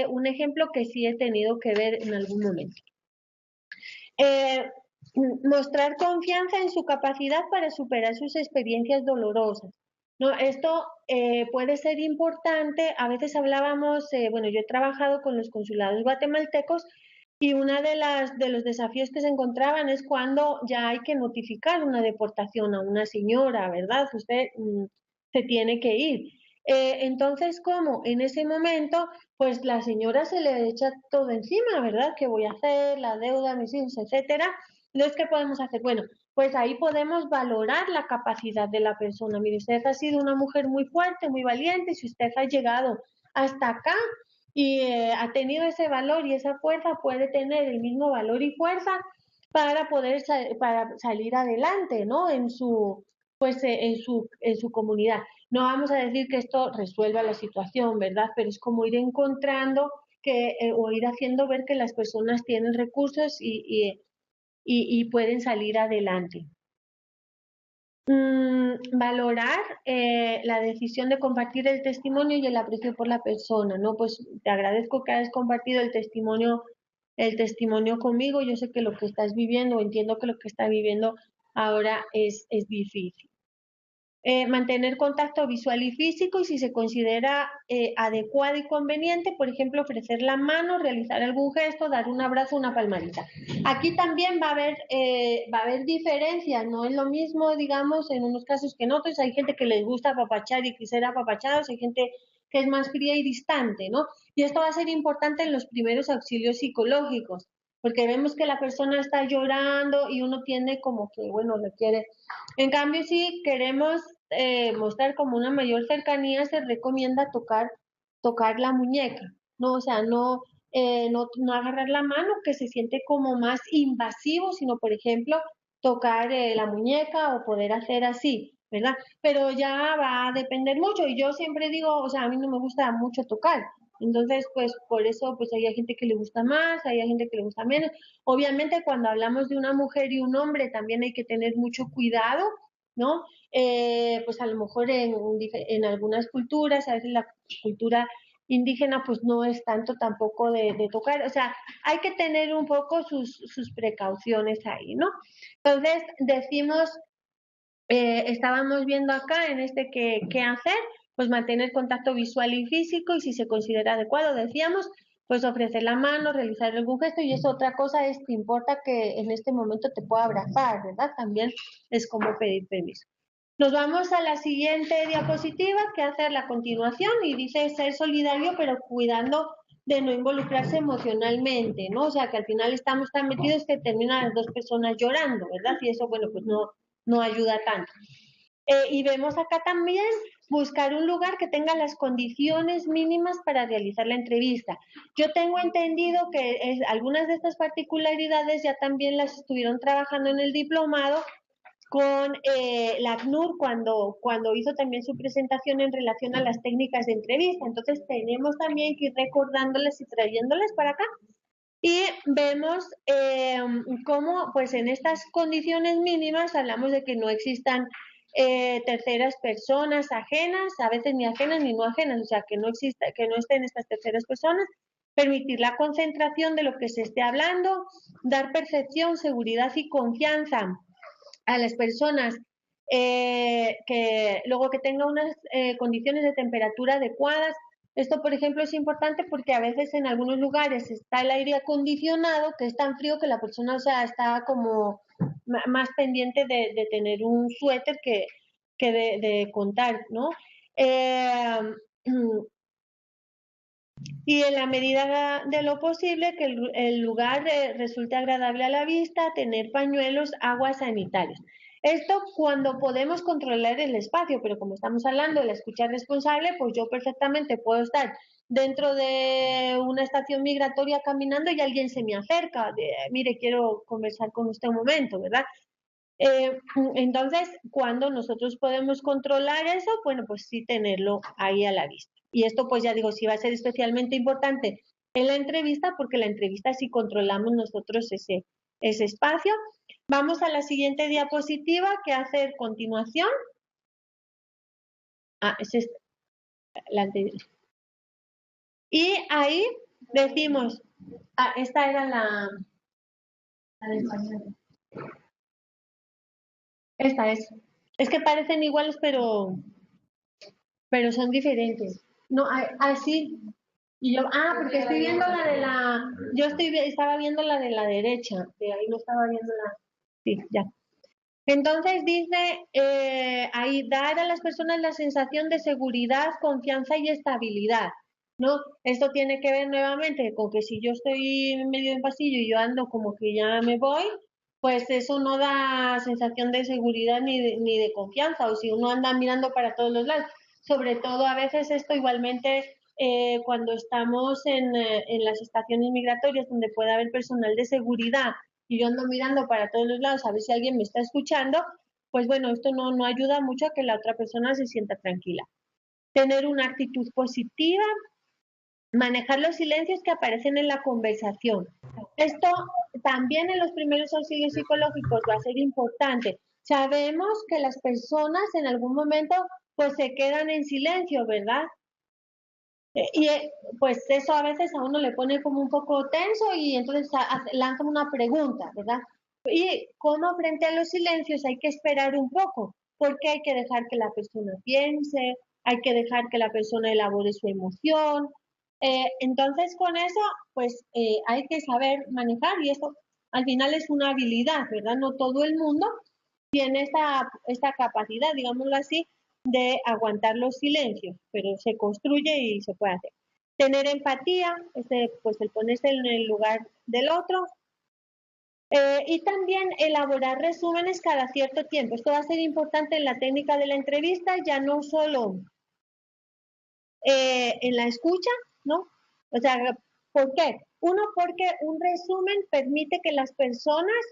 un ejemplo que sí he tenido que ver en algún momento. Mostrar confianza en su capacidad para superar sus experiencias dolorosas. No, esto puede ser importante. A veces hablábamos, bueno, yo he trabajado con los consulados guatemaltecos y uno de los desafíos que se encontraban es cuando ya hay que notificar una deportación a una señora, ¿verdad? Usted se tiene que ir. Entonces, ¿cómo? En ese momento, pues la señora se le echa todo encima, ¿verdad? ¿Qué voy a hacer? La deuda, mis hijos, etcétera. Entonces, ¿qué podemos hacer? Bueno, pues ahí podemos valorar la capacidad de la persona. Mire, usted ha sido una mujer muy fuerte, muy valiente, si usted ha llegado hasta acá y ha tenido ese valor y esa fuerza, puede tener el mismo valor y fuerza para poder para salir adelante, ¿no? En su comunidad. No vamos a decir que esto resuelva la situación, ¿verdad? Pero es como ir encontrando o ir haciendo ver que las personas tienen recursos y pueden salir adelante. Valorar la decisión de compartir el testimonio y el aprecio por la persona, ¿no? Pues te agradezco que hayas compartido el testimonio conmigo. Yo sé que lo que estás viviendo, entiendo que lo que estás viviendo ahora es difícil. Mantener contacto visual y físico y si se considera adecuado y conveniente, por ejemplo, ofrecer la mano, realizar algún gesto, dar un abrazo, una palmadita. Aquí también va a haber diferencias, no es lo mismo, digamos, en unos casos que en otros. Hay gente que les gusta apapachar y ser apapachados, hay gente que es más fría y distante, ¿no? Y esto va a ser importante en los primeros auxilios psicológicos, porque vemos que la persona está llorando y uno tiene como que, bueno, le quiere. En cambio, si queremos mostrar como una mayor cercanía, se recomienda tocar la muñeca, ¿no? O sea, no no agarrar la mano, que se siente como más invasivo, sino, por ejemplo, tocar la muñeca o poder hacer así, ¿verdad? Pero ya va a depender mucho y yo siempre digo, o sea, a mí no me gusta mucho tocar. Entonces, pues por eso, pues hay gente que le gusta más, hay gente que le gusta menos. Obviamente, cuando hablamos de una mujer y un hombre, también hay que tener mucho cuidado, ¿no? Pues a lo mejor en algunas culturas, a veces la cultura indígena, pues no es tanto tampoco de tocar. O sea, hay que tener un poco sus precauciones ahí, ¿no? Entonces, decimos, estábamos viendo acá en este qué hacer, pues mantener contacto visual y físico y si se considera adecuado, decíamos, pues ofrecer la mano, realizar algún gesto y eso otra cosa es que importa que en este momento te pueda abrazar, ¿verdad? También es como pedir permiso. Nos vamos a la siguiente diapositiva, que hacer la continuación y dice ser solidario pero cuidando de no involucrarse emocionalmente, ¿no? O sea, que al final estamos tan metidos que terminan las dos personas llorando, ¿verdad? Y eso, bueno, pues no ayuda tanto. Y vemos acá también buscar un lugar que tenga las condiciones mínimas para realizar la entrevista. Yo tengo entendido que algunas de estas particularidades ya también las estuvieron trabajando en el diplomado con la ACNUR cuando hizo también su presentación en relación a las técnicas de entrevista. Entonces tenemos también que ir recordándolas y trayéndolas para acá. Y vemos cómo, pues en estas condiciones mínimas hablamos de que no existan terceras personas ajenas, a veces ni ajenas ni no ajenas, o sea, que no estén estas terceras personas, permitir la concentración de lo que se esté hablando, dar percepción, seguridad y confianza a las personas, que luego que tenga unas condiciones de temperatura adecuadas. Esto, por ejemplo, es importante porque a veces en algunos lugares está el aire acondicionado que es tan frío que la persona, o sea, está como más pendiente de tener un suéter que de contar, ¿no? Y en la medida de lo posible que el lugar resulte agradable a la vista, tener pañuelos, aguas sanitarias. Esto cuando podemos controlar el espacio, pero como estamos hablando de la escucha responsable, pues yo perfectamente puedo estar dentro de una estación migratoria caminando y alguien se me acerca, mire, quiero conversar con usted un momento, ¿verdad? Entonces, cuando nosotros podemos controlar eso, bueno, pues sí tenerlo ahí a la vista. Y esto, pues ya digo, sí va a ser especialmente importante en la entrevista, porque la entrevista sí controlamos nosotros ese espacio. Vamos a la siguiente diapositiva, que hace continuación. Es esta, la anterior. Y ahí decimos, esta era la de español. Esta es. Es que parecen iguales, pero son diferentes. No, así. Y yo, porque estoy viendo la de la, estaba viendo la de la derecha, de ahí no estaba viendo la, sí, ya. Entonces dice, ahí dar a las personas la sensación de seguridad, confianza y estabilidad, ¿no? Esto tiene que ver nuevamente con que si yo estoy en medio del pasillo y yo ando como que ya me voy, pues eso no da sensación de seguridad ni de confianza, o si uno anda mirando para todos los lados. Sobre todo a veces esto igualmente cuando estamos en las estaciones migratorias donde puede haber personal de seguridad y yo ando mirando para todos los lados a ver si alguien me está escuchando, pues bueno, esto no ayuda mucho a que la otra persona se sienta tranquila. Tener una actitud positiva, manejar los silencios que aparecen en la conversación. Esto también en los primeros auxilios psicológicos va a ser importante. Sabemos que las personas en algún momento pues se quedan en silencio, ¿verdad? Y pues eso a veces a uno le pone como un poco tenso y entonces lanza una pregunta, ¿verdad? Y como frente a los silencios hay que esperar un poco, porque hay que dejar que la persona piense, hay que dejar que la persona elabore su emoción. Entonces con eso pues hay que saber manejar y esto al final es una habilidad, ¿verdad? No todo el mundo tiene esta capacidad, digámoslo así, de aguantar los silencios, pero se construye y se puede hacer. Tener empatía, pues el ponerse en el lugar del otro. Y también elaborar resúmenes cada cierto tiempo. Esto va a ser importante en la técnica de la entrevista, ya no solo en la escucha, ¿no? O sea, ¿Por qué? Uno, porque un resumen permite que las personas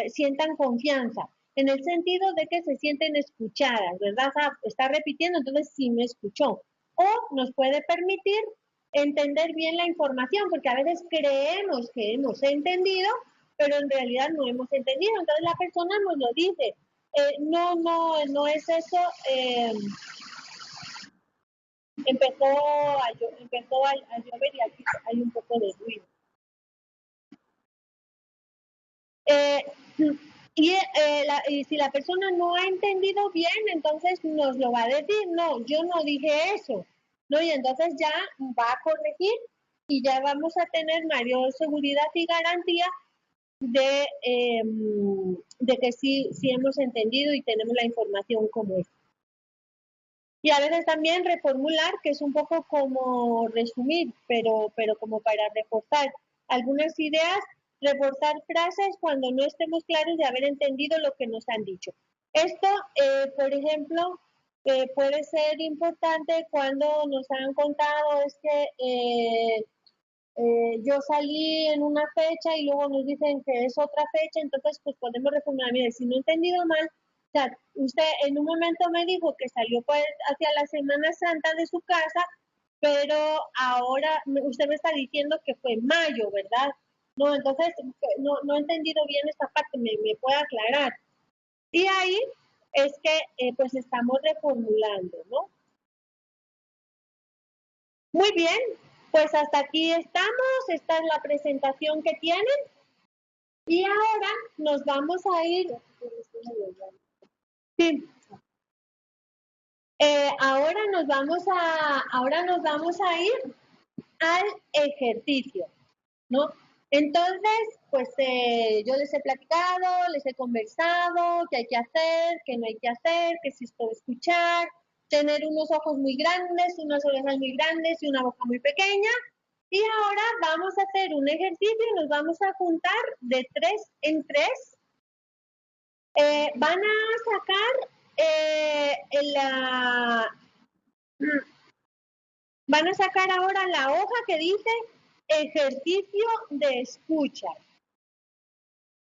sientan confianza, en el sentido de que se sienten escuchadas, ¿verdad? Está repitiendo, entonces sí me escuchó. O nos puede permitir entender bien la información, porque a veces creemos que hemos entendido, pero en realidad no hemos entendido. Entonces la persona nos lo dice. No es eso. Empezó a llover y aquí hay un poco de ruido. Y si la persona no ha entendido bien, entonces nos lo va a decir, no, yo no dije eso, ¿no? Y entonces ya va a corregir y ya vamos a tener mayor seguridad y garantía de que sí hemos entendido y tenemos la información como es. Y a veces también reformular, que es un poco como resumir, pero como para reforzar algunas ideas, reforzar frases cuando no estemos claros de haber entendido lo que nos han dicho. Esto, por ejemplo, puede ser importante cuando nos han contado es que yo salí en una fecha y luego nos dicen que es otra fecha, entonces pues podemos reformular. Mire, si no he entendido mal, o sea, usted en un momento me dijo que salió pues hacia la Semana Santa de su casa, pero ahora usted me está diciendo que fue en mayo, ¿verdad? No, entonces no he entendido bien esta parte, me puede aclarar. Y ahí es que pues estamos reformulando, ¿no? Muy bien, pues hasta aquí estamos, esta es la presentación que tienen. Y ahora nos vamos a ir. Sí. Ahora nos vamos a ir al ejercicio, ¿no? Entonces, pues yo les he platicado, les he conversado, qué hay que hacer, qué no hay que hacer, qué sí puedo escuchar, tener unos ojos muy grandes, unas orejas muy grandes y una boca muy pequeña. Y ahora vamos a hacer un ejercicio y nos vamos a juntar de 3 en 3. Van a sacar van a sacar ahora la hoja que dice ejercicio de escucha.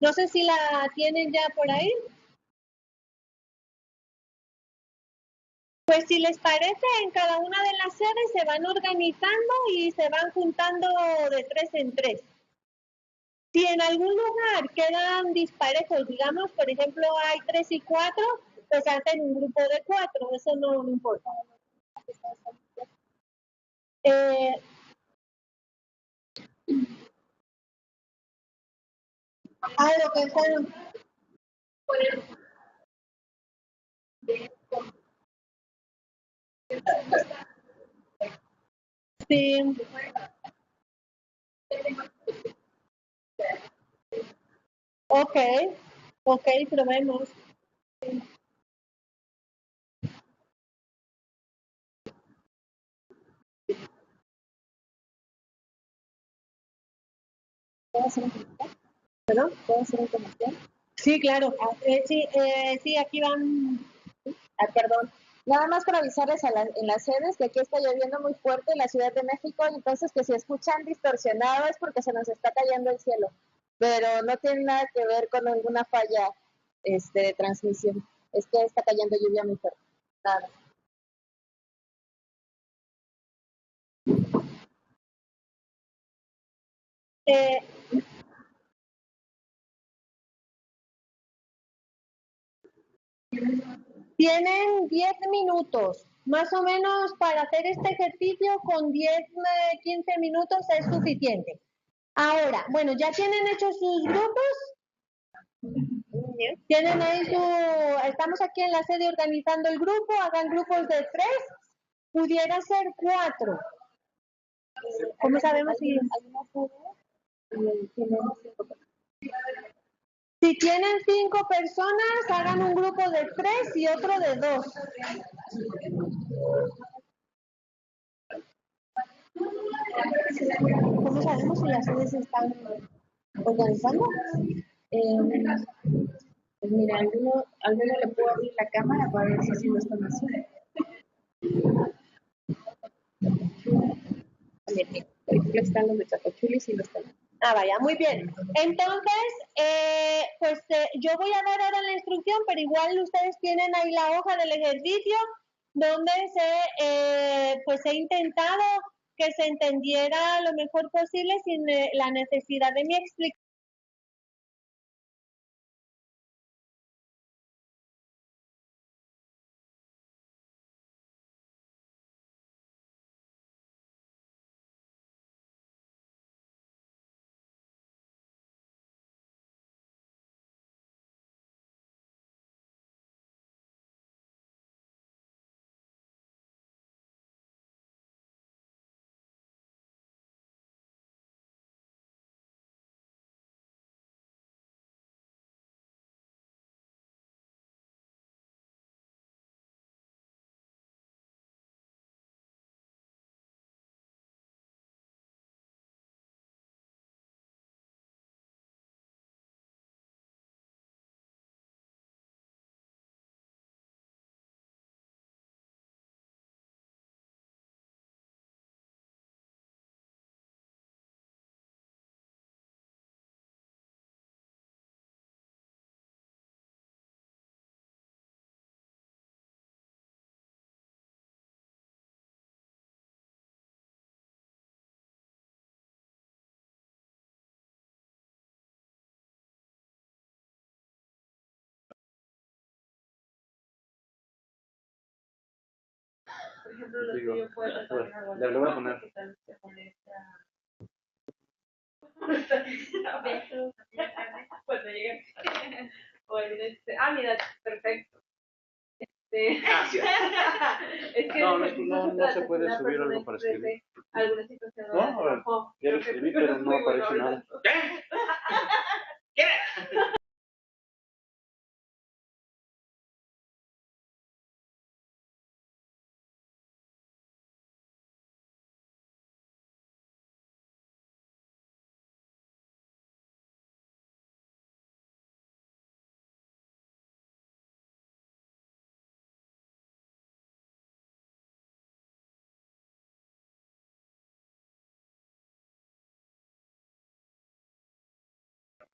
No sé si la tienen ya por ahí. Pues si les parece, en cada una de las sedes se van organizando y se van juntando de 3 en 3. Si en algún lugar quedan disparejos, digamos, por ejemplo, hay 3 y 4, pues hacen un grupo de 4, eso no importa. Lo que fueron. Sí. Ok, probemos. ¿Puedo hacer un comercial? ¿Perdón? ¿Puedo hacer un comercial? Sí, claro. Sí, aquí van. Perdón. Nada más para avisarles en las sedes que aquí está lloviendo muy fuerte en la Ciudad de México, entonces que si escuchan distorsionado es porque se nos está cayendo el cielo, pero no tiene nada que ver con ninguna falla de transmisión. Es que está cayendo lluvia muy fuerte. Nada. Tienen 10 minutos, más o menos para hacer este ejercicio con 10, 15 minutos es suficiente. Ahora, bueno, ¿ya tienen hechos sus grupos? Tienen ahí estamos aquí en la sede organizando el grupo, hagan grupos de 3, pudiera ser 4. ¿Cómo sabemos si si tienen 5 personas, hagan un grupo de 3 y otro de 2. ¿Cómo sabemos si las sedes están organizando? Pues mira, alguno le puedo abrir la cámara para ver si lo están haciendo. México. Por ejemplo, están los de Chapachulis y los de... Ah, vaya, muy bien. Entonces, yo voy a dar ahora la instrucción, pero igual ustedes tienen ahí la hoja del ejercicio donde se he intentado que se entendiera lo mejor posible sin la necesidad de mi explicación. Por ejemplo, lo que yo puedo hacer algo así. Le voy a poner. Cuando llegue. Mira, perfecto. Gracias. Es que no se puede subir algo para escribir. Alguna situación. No, ya lo escribí, pero no aparece nada. ¿Qué?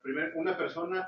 Primero, una persona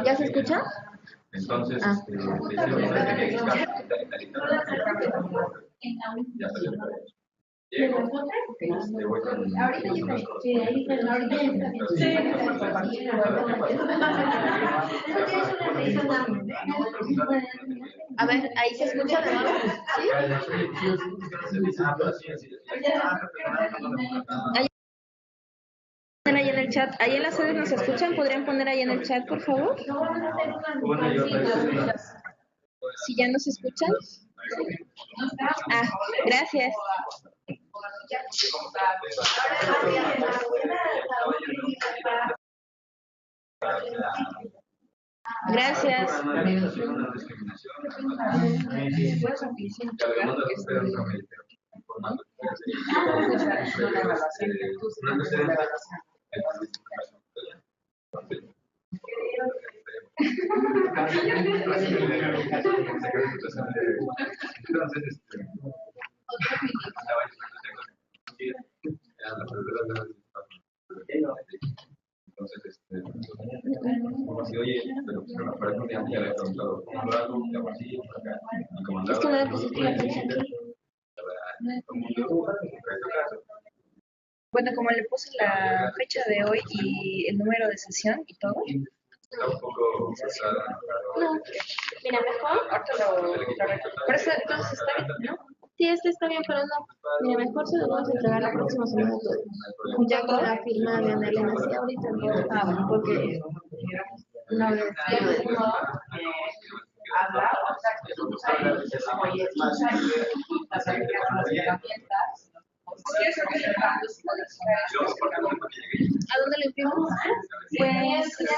¿Ya se escucha? Entonces, A ver, ahí se escucha de nuevo. Ahí en el chat, ahí en las sedes nos escuchan, ¿podrían poner ahí en el chat, por favor? Si ya nos escuchan. Gracias. Gracias. Entonces, como si, oye, pero pues una pareja ya le había preguntado cómo lo hago, y hago así, por acá, y como andaba, Es que no le pusiste la fecha aquí. Bueno, como le puse la fecha de hoy y el número de sesión y todo. Está un poco forzada. No, mira, mejor. Por eso entonces está bien, ¿no? Sí, este está bien, pero no. Mira, mejor se lo vamos a entregar la próxima semana todo. Ya con la firma de Ana Elena, sí, ahorita no. Porque no le ¿A dónde le imprimo? Pues ahí ya está.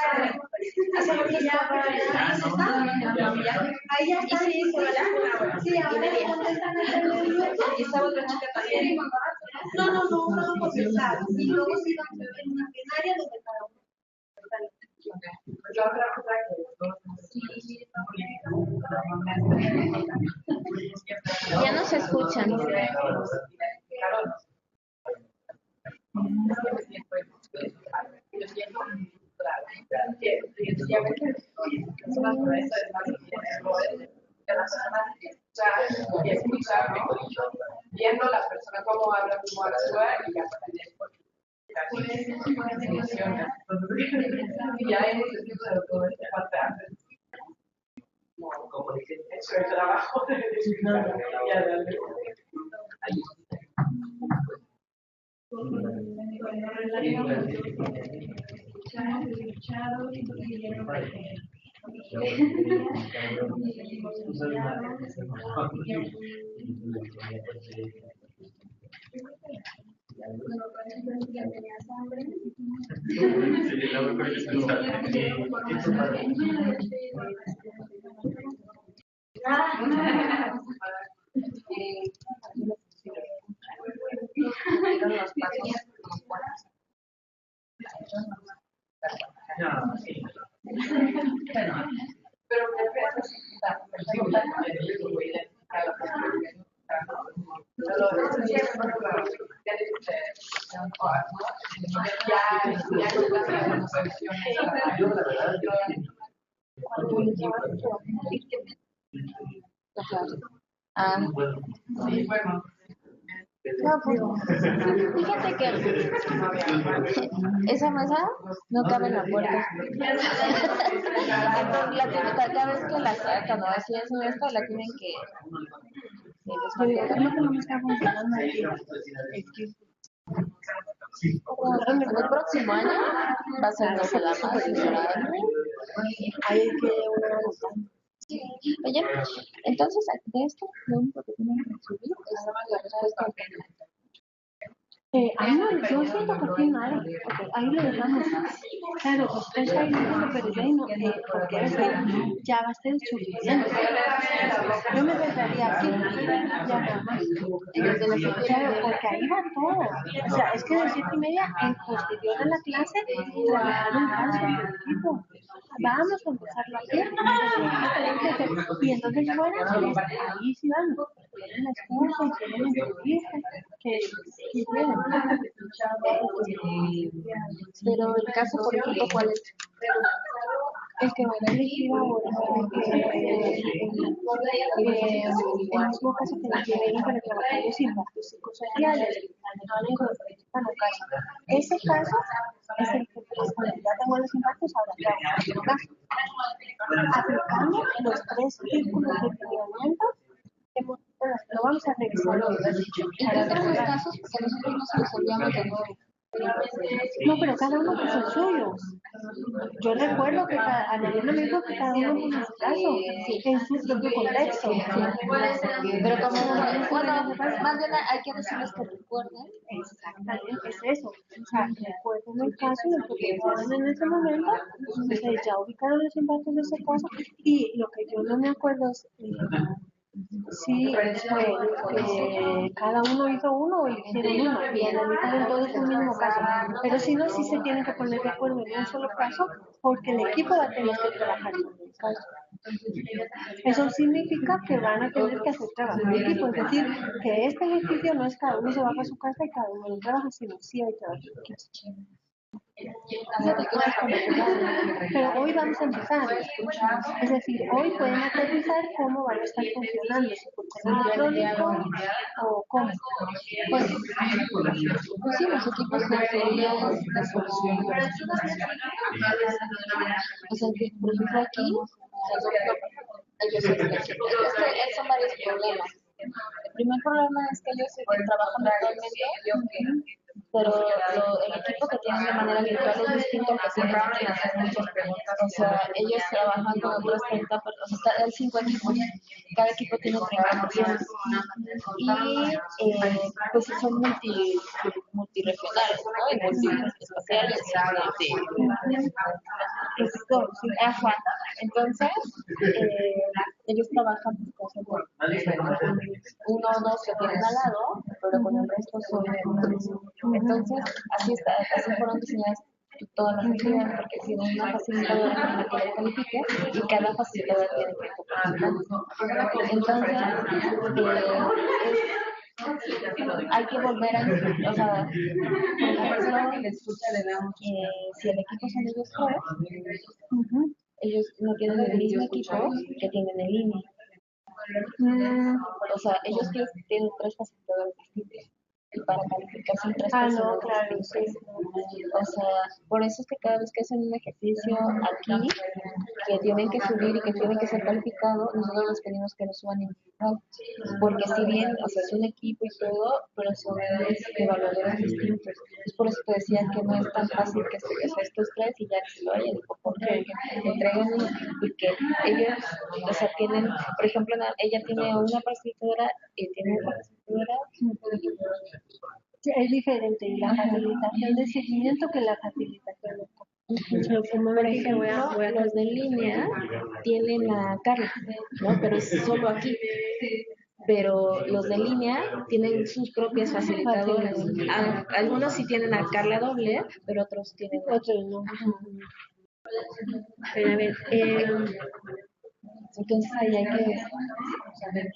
Sí, ahora y esta otra chica también. No contestar. Y luego sí en una plenaria donde cada uno. Ya no se escuchan. Y escuchar, viendo las personas cómo hablan, cómo actúan y ya ya hemos escrito de todo este parte antes. Eso es trabajo. Pero sí, bueno. No, pues, fíjate que esa mesa no cabe en la puerta. Entonces, cada vez que la sacan o así es esta, la tienen que Creo que no me está funcionando aquí. el próximo año va a ser dos nada más. Hay que una. Oye, entonces de esto lo único que tienen que subir es la respuesta al candidato. Ahí no, yo siento que aquí no hay, okay, ahí lo dejamos. Claro, ustedes ahí no, pero yo ahí no, porque eso ya va a ser suficiente. Yo me dejaría aquí, ya nada más. Claro, porque ahí va todo. O sea, es que de 7:30 en posterior a la clase trabajar un caso en equipo. Vamos a empezarlo aquí, y entonces fuera, ahí sí vamos. Tienen las cosas y tienen entrevistas que tienen. Pero el caso, por ejemplo, ¿cuál es? El que van a elegir ahora, el mismo caso que nos vienen para trabajar los impactos psicosociales, ese caso es el que ya tengo los impactos, ahora trabajo otro caso. Aplicando los 3 círculos de planeamiento, lo vamos a revisar hoy. ¿Y qué otros casos? Porque nosotros no se los enviamos de nuevo. No, pero cada uno con el suyo. Yo recuerdo que Anabela me dijo que cada uno con su caso, en su propio contexto. Pero como, bueno, más bien hay que decirles que recuerden. Exactamente, es eso. O sea, recuerden el caso y lo que estaban en ese momento, entonces ya ubicaron los impactos de ese caso, y lo que yo no me acuerdo es sí, cada uno hizo uno o hicieron uno y analizaron todos el mismo caso. Pero si no, sí se tienen que poner de acuerdo en un solo caso porque el equipo va a tener que trabajar en el caso. Eso significa que van a tener que hacer trabajo en equipo, es decir, que este ejercicio no es cada uno se va para su casa y cada uno lo trabaja, sino sí hay trabajo en equipo. Pero hoy vamos a empezar, es decir, hoy pueden aterrizar cómo van a estar funcionando, si por correo electrónico o cómo. Pues sí, los equipos sensoriales de solución. O sea, que, por ejemplo, aquí, ellos son varios problemas. El primer problema es que ellos trabajan virtualmente, pero el equipo que tienen de manera virtual es distinto al que tienen aquí. O sea, ellos trabajan con otros 30 personas, o sea, hay 5 equipos, cada equipo tiene 30 personas y pues son multiregionales, ¿no? Y multiespaciales. Ajá. Entonces, ellos trabajan con uno o dos que tienen al lado, pero con el resto son entonces, así fueron diseñadas todas las actividades, porque tienen una facilitadora en la que lo califique y cada facilitadora tiene que entonces, hay que volver a, o sea, por ejemplo, si el equipo son ellos tres, ellos no tienen el mismo equipo que tienen en línea. O sea, ellos tienen 3 facilitadores distintos. y para calificación 3 Ah, personas no, claro, distintas. sí. O sea, por eso es que cada vez que hacen un ejercicio aquí, que tienen que subir y que tienen que ser calificados, nosotros les pedimos que lo suban individual. Porque si bien, o sea, es un equipo y todo, pero son evaluadores distintos. Es por eso que decía que no es tan fácil que se estos tres y ya que se lo vayan, porque entregan uno y que ellos, o sea, tienen, por ejemplo, ella tiene una facilitadora y tiene otra facilitadora. Sí, es diferente y la facilitación de seguimiento que la facilitación de Por ejemplo, los de línea tienen a Carla, ¿no? Pero es solo aquí. Pero los de línea tienen sus propias facilitadoras. Algunos sí tienen a Carla doble, pero otros tienen otros no. Pero a ver, entonces ahí hay que saber.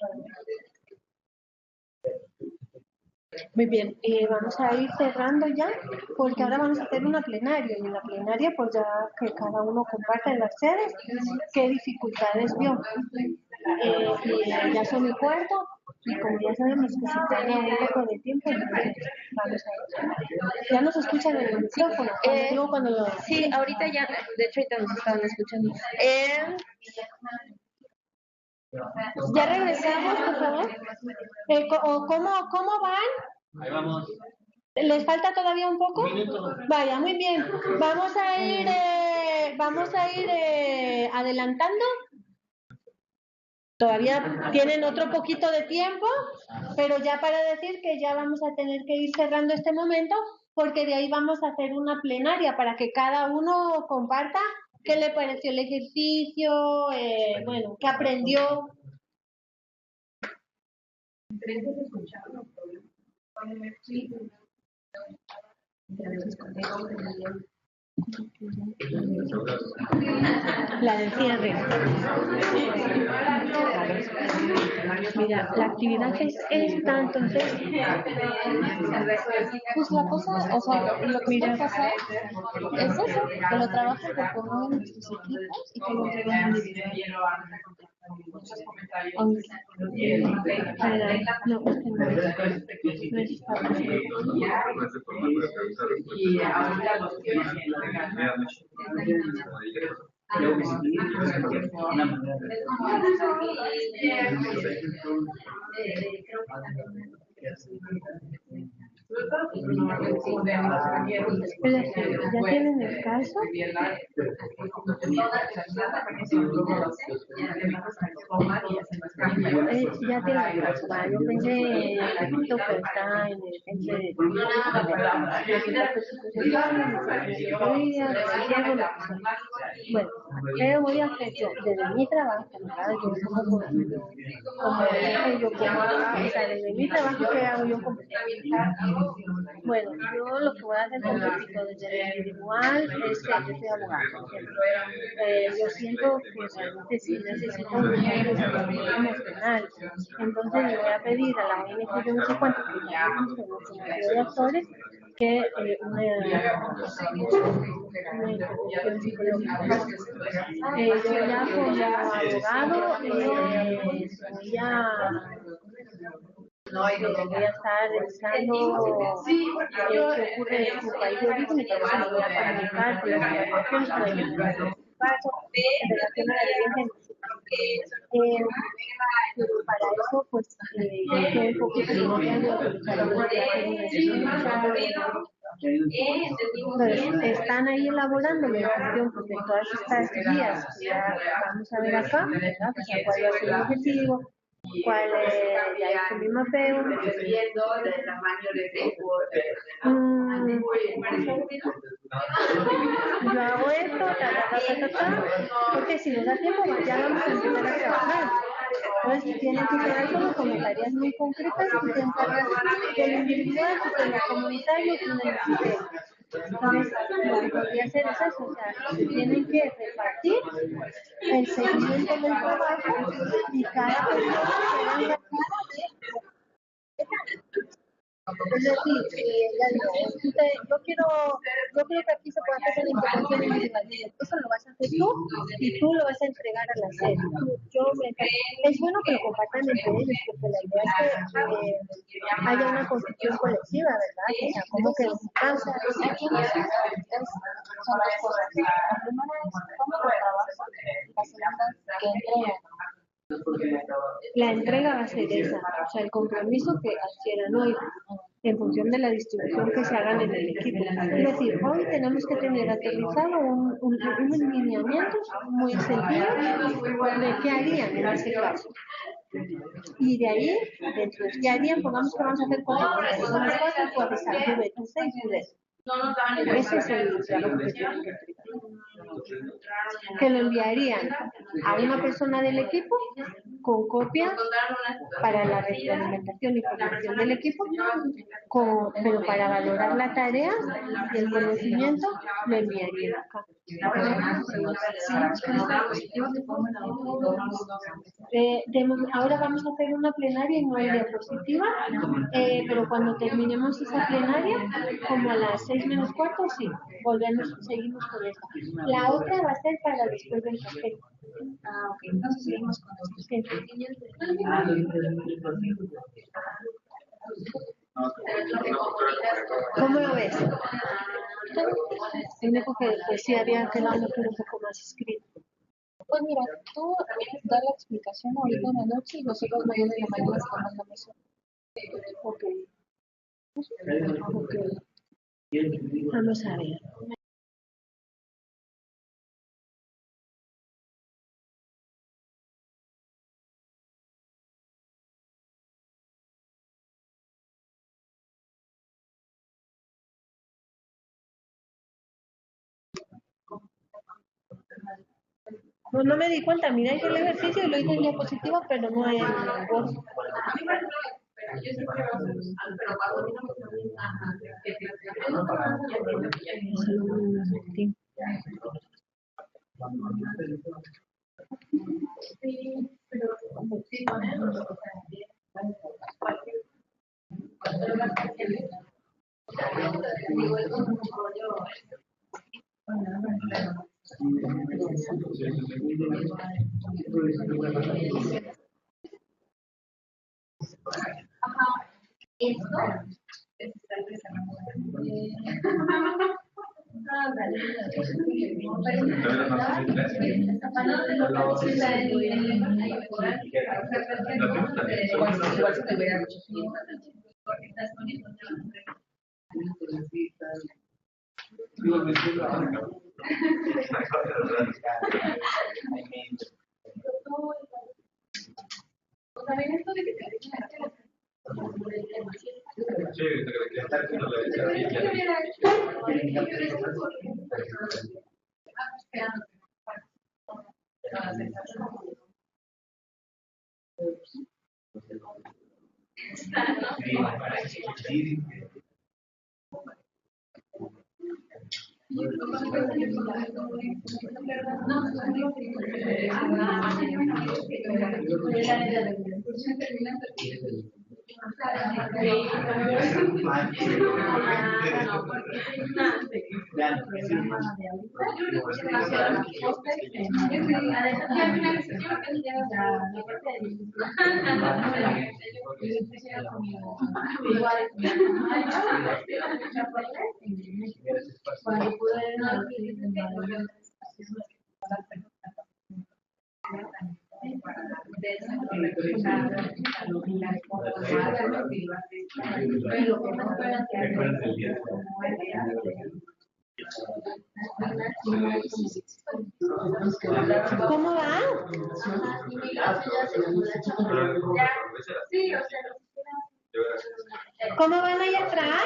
Muy bien, vamos a ir cerrando ya, porque ahora vamos a hacer una plenaria, y en la plenaria pues ya que cada uno comparte en las sedes qué dificultades vio. Y ya son el cuarto, y como ya sabemos que se tiene un poco de tiempo, entonces vamos a ir. Ya nos escuchan en el micrófono, cuando lo... Sí, ahorita ya, de hecho ahorita nos estaban escuchando. Ya regresamos, por favor. ¿Cómo van? Ahí vamos. ¿Les falta todavía un poco? Vaya, muy bien. Vamos a ir adelantando. Todavía tienen otro poquito de tiempo, pero ya para decir que ya vamos a tener que ir cerrando este momento, porque de ahí vamos a hacer una plenaria para que cada uno comparta qué le pareció el ejercicio, bueno, qué aprendió. La del cierre. Mira, la actividad es esta, entonces. Pues la cosa, o sea, lo que puede pasar es eso, que lo trabajen por uno de nuestros equipos y que lo entreguen individual. Muchos comentarios. Y ahorita los que ¿Ya tienen el caso? Ya tienen el caso. Yo pensé que está bueno, pero voy a hacer yo desde mi trabajo, desde mi trabajo que hago yo como bueno, yo lo que voy a hacer con respecto desde el individual es que yo soy abogado. Yo siento que realmente sí necesito un desarrollo emocional. Entonces le voy a pedir a la ONG, yo no sé cuánto que de actores, que una intervención psicológica. Yo ya como abogado voy a estar revisando qué ocurre en su país de origen y también me voy a comunicar con las organizaciones para que me paso en relación a la violencia. Pero para eso, pues, yo estoy un poquito están ahí elaborando la educación porque todas estas guías que ya vamos a ver acá, ¿verdad? O sea, cuál va a ser el objetivo, cuál ya hice mi mapeo. Yo hago esto, porque si nos da tiempo, ya vamos a empezar a trabajar. Entonces, tienen que quedar solo como tareas muy concretas que se encargan del individual, de lo comunitario y del sistema. Entonces, lo que podría hacer es eso, o sea, se tienen que repartir el seguimiento del trabajo y cada persona se venga Es decir, ya digo, yo creo que aquí se puede hacer la intervención individual. Eso lo vas a hacer tú y tú lo vas a entregar a la sede. Es bueno que lo compartan entre ellos, porque la idea es que haya una construcción colectiva, ¿verdad? O sea, como que en casa. Son dos cosas. La primera es cómo lo trabajas, la segunda es que entregan. La entrega va a ser esa, o sea, el compromiso que adquieran hoy en función de la distribución que se hagan en el equipo. Es decir, hoy tenemos que tener aterrizado un lineamiento muy sencillo de qué harían en ese caso. Y de ahí, dentro de qué harían, pongamos que vamos a hacer 4 cosas. Son las 4, tú avisas, tú ves, tú 6, tú ves. Ese es el trabajo que tienen que entregar. Que lo enviarían a una persona del equipo con copia para la retroalimentación y formación del equipo, pero para valorar la tarea y el conocimiento lo enviarían acá. Ahora vamos a hacer una plenaria y no hay diapositiva, pero cuando terminemos esa plenaria, como a las 6 menos cuarto, sí, seguimos con esta. La otra va a ser para después del café. Ah, ok, entonces seguimos con esto. Sí. ¿Cómo lo ves? En época de poesía había quedado un poco más escrito. Pues mira, tú das la explicación ahorita en la noche y nosotros mañana en la mañana estamos mandando eso. Ok. Vamos a ver. No me di cuenta, mira, hice el ejercicio y lo hice en diapositiva, pero no en Word. ¿Cómo va? ¿Cómo van ahí atrás?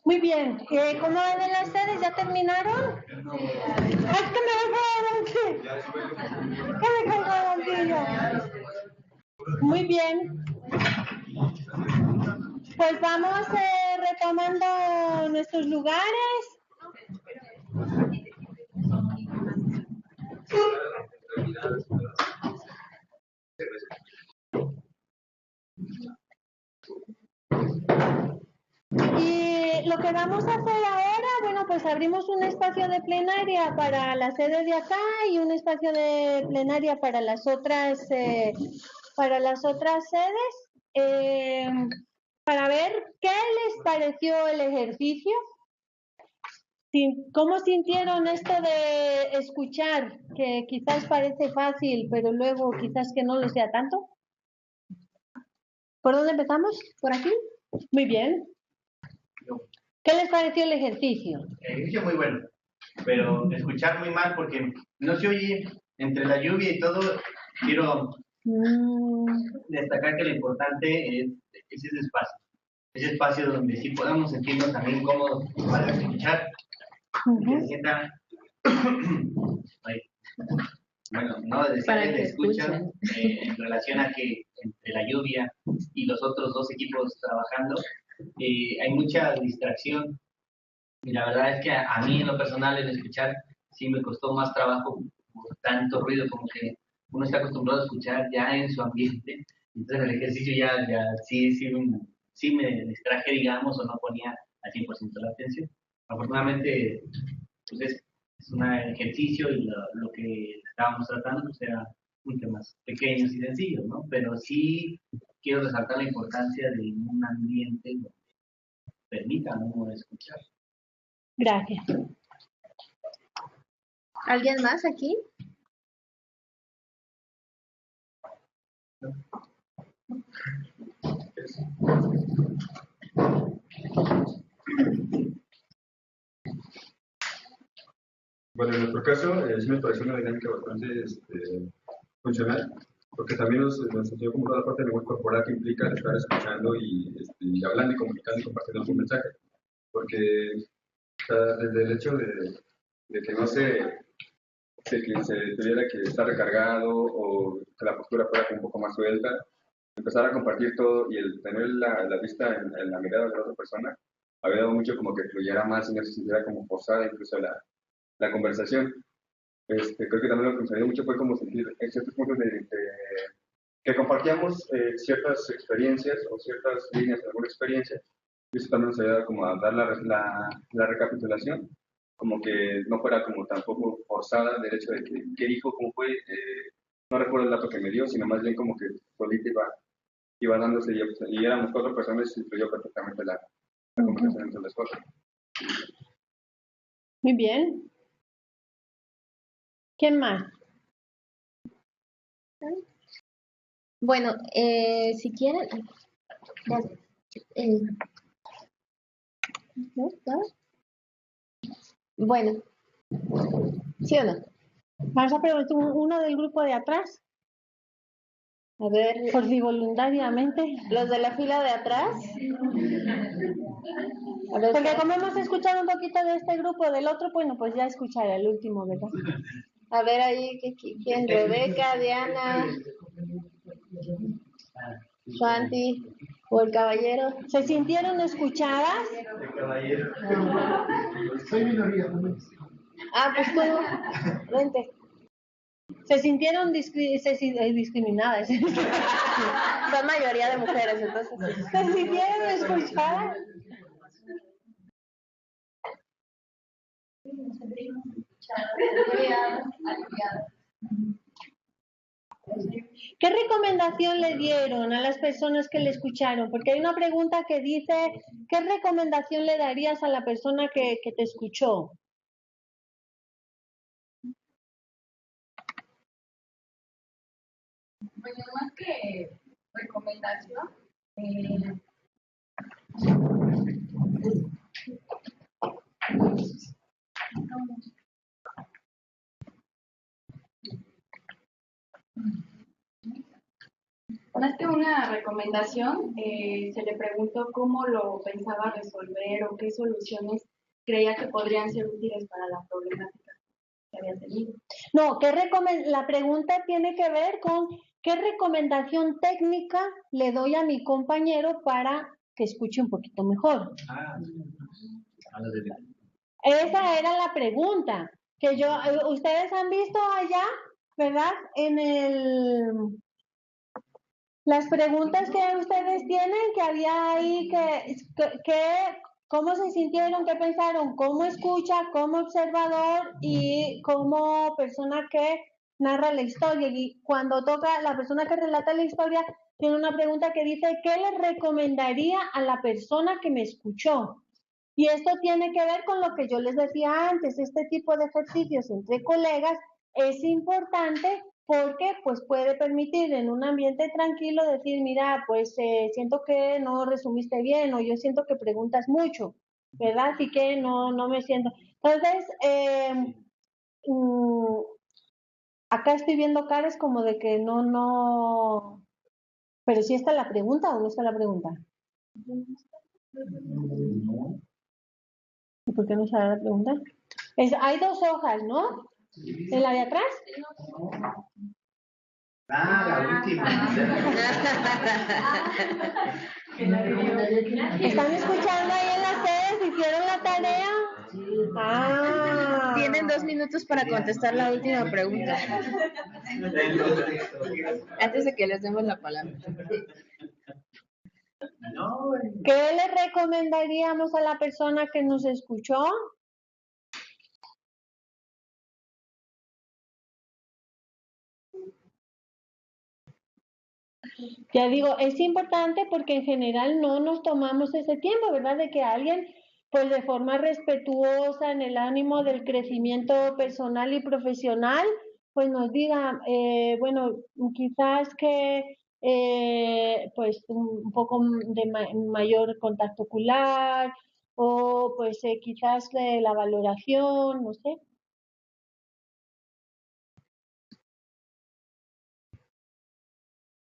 Muy bien. ¿Cómo van en las sedes? ¿Ya terminaron? ¡Ay, que me dejó! ¡Que me colgó! Muy bien. Pues vamos retomando nuestros lugares. vamos a hacer ahora, bueno, pues abrimos un espacio de plenaria para la sede de acá y un espacio de plenaria para las otras sedes, para ver qué les pareció el ejercicio. ¿Cómo sintieron esto de escuchar? Que quizás parece fácil, pero luego quizás que no lo sea tanto. ¿Por dónde empezamos? ¿Por aquí? Muy bien. ¿Qué les pareció el ejercicio? El ejercicio muy bueno, pero escuchar muy mal porque no se oye entre la lluvia y todo. Quiero destacar que lo importante es ese espacio donde sí podamos sentirnos también cómodos para escuchar. Que se sienta, bueno, no decir que escuchan en relación a que entre la lluvia y los otros dos equipos trabajando hay mucha distracción, y la verdad es que a mí en lo personal en escuchar sí me costó más trabajo por tanto ruido, como que uno está acostumbrado a escuchar ya en su ambiente. Entonces el ejercicio ya sí me distraje, digamos, o no ponía al 100% la atención. Afortunadamente, pues es un ejercicio y lo que estábamos tratando pues era un temas pequeños y sencillos, ¿no? Pero sí quiero resaltar la importancia de un ambiente donde permita uno escuchar. Gracias. ¿Alguien más aquí? Bueno, en nuestro caso, sí me pareció una dinámica bastante funcional, porque también nos enseñó como toda la parte de lenguaje corporal que implica el estar escuchando y hablando y comunicando y compartiendo su mensaje. Porque desde el hecho de que no se tuviera que estar recargado o que la postura fuera un poco más suelta, empezar a compartir todo y el tener la vista en la mirada de la otra persona, había dado mucho como que fluyera más y no se sintiera como forzada incluso la conversación. Creo que también lo que nos ayudó mucho fue como sentir en ciertos puntos que compartíamos ciertas experiencias o ciertas líneas de alguna experiencia, y eso también nos ayuda como a dar la recapitulación, como que no fuera como tampoco forzada del hecho de que qué dijo, cómo fue, no recuerdo el dato que me dio, sino más bien como que solita iba dándose y éramos 4 personas y fluyó perfectamente la conversación entre las 4. Muy bien. ¿Quién más? Bueno, si quieren... Bueno, ¿sí o no? Vamos a preguntar uno del grupo de atrás. A ver, por si voluntariamente. Los de la fila de atrás. Porque como hemos escuchado un poquito de este grupo, del otro, bueno, pues ya escucharé el último, ¿verdad? A ver ahí, ¿quién? Rebeca, Diana, Shanti o el caballero. ¿Se sintieron escuchadas? El caballero. Soy minoría. Pues tú, vente. Se sintieron discriminadas. Son mayoría de mujeres, entonces. ¿Se sintieron escuchadas? ¿Qué recomendación le dieron a las personas que le escucharon? Porque hay una pregunta que dice, ¿qué recomendación le darías a la persona que te escuchó? Bueno, más que recomendación, más que una recomendación, se le preguntó cómo lo pensaba resolver o qué soluciones creía que podrían ser útiles para la problemática que había tenido. No, la pregunta tiene que ver con qué recomendación técnica le doy a mi compañero para que escuche un poquito mejor. Esa era la pregunta que ustedes han visto allá, ¿verdad? En las preguntas que ustedes tienen, que había ahí, cómo se sintieron, qué pensaron, como escucha, como observador y como persona que narra la historia. Y cuando toca la persona que relata la historia, tiene una pregunta que dice, ¿qué le recomendaría a la persona que me escuchó? Y esto tiene que ver con lo que yo les decía antes, este tipo de ejercicios entre colegas es importante porque pues puede permitir en un ambiente tranquilo decir, mira, pues siento que no resumiste bien o yo siento que preguntas mucho, ¿verdad? Así que no me siento. Entonces, acá estoy viendo caras como de que no, pero sí está la pregunta o no está la pregunta. ¿Y por qué no sale la pregunta? Hay dos hojas, ¿no? ¿En la de atrás? La última. ¿Están escuchando ahí en las sedes? ¿Hicieron la tarea? Tienen 2 minutos para contestar la última pregunta. Antes de que les demos la palabra. ¿Qué le recomendaríamos a la persona que nos escuchó? Ya digo, es importante porque en general no nos tomamos ese tiempo, ¿verdad? De que alguien, pues de forma respetuosa, en el ánimo del crecimiento personal y profesional, pues nos diga, bueno, quizás que pues un poco de mayor contacto ocular o pues quizás la valoración, no sé.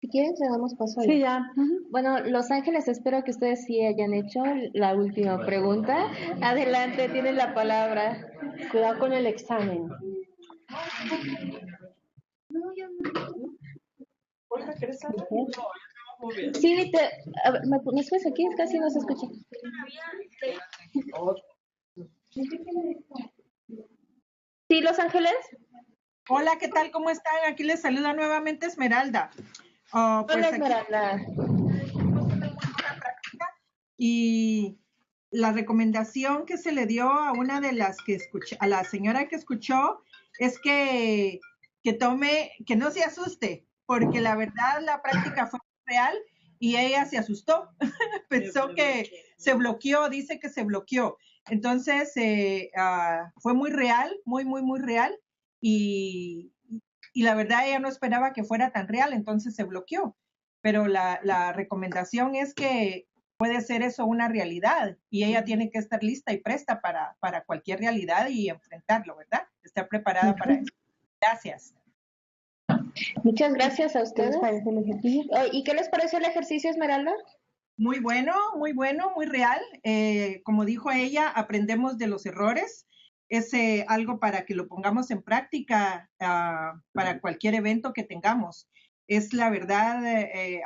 Si quieren, le damos paso. Sí, ya. Bueno, Los Ángeles, espero que ustedes sí hayan hecho la última pregunta. Adelante, tienen la palabra. Cuidado con el examen. Sí, ¿me subes aquí? Casi no se escucha. Sí, Los Ángeles. Hola, ¿qué tal? ¿Cómo están? Aquí les saluda nuevamente Esmeralda. Pues Hola, Esmeralda. Y la recomendación que se le dio a una de las que escuché, a la señora que escuchó, es que tome, que no se asuste, porque la verdad la práctica fue real y ella se asustó. Pensó que se bloqueó, dice que se bloqueó. Entonces, fue muy real, muy real. Y la verdad ella no esperaba que fuera tan real, entonces se bloqueó. Pero la recomendación es que puede ser eso una realidad y ella tiene que estar lista y presta para cualquier realidad y enfrentarlo, ¿verdad? Estar preparada para eso. Gracias. Muchas gracias a ustedes. ¿Y qué les pareció el ejercicio, Esmeralda? Muy bueno, muy real. Como dijo ella, aprendemos de los errores. Es algo para que lo pongamos en práctica para cualquier evento que tengamos. Es la verdad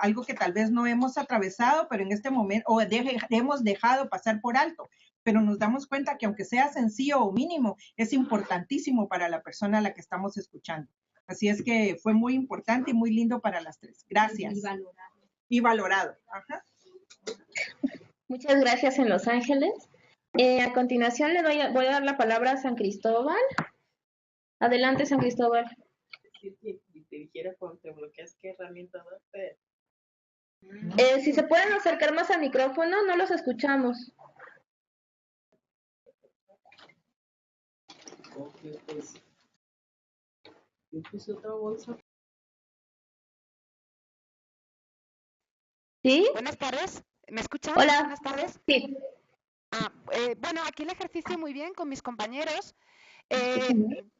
algo que tal vez no hemos atravesado, pero en este momento, o hemos dejado pasar por alto, pero nos damos cuenta que aunque sea sencillo o mínimo, es importantísimo para la persona a la que estamos escuchando. Así es que fue muy importante y muy lindo para las tres. Gracias. Y valorado. Ajá. Muchas gracias en Los Ángeles. A continuación voy a dar la palabra a San Cristóbal. Adelante, San Cristóbal. Si te dijera cuando te bloqueas, ¿qué herramienta vas a hacer? Si se pueden acercar más al micrófono, no los escuchamos. Okay, pues. Yo puse otra bolsa. ¿Sí? Buenas tardes, ¿me escuchan? Hola. Buenas tardes. Sí. Bueno, aquí el ejercicio muy bien con mis compañeros.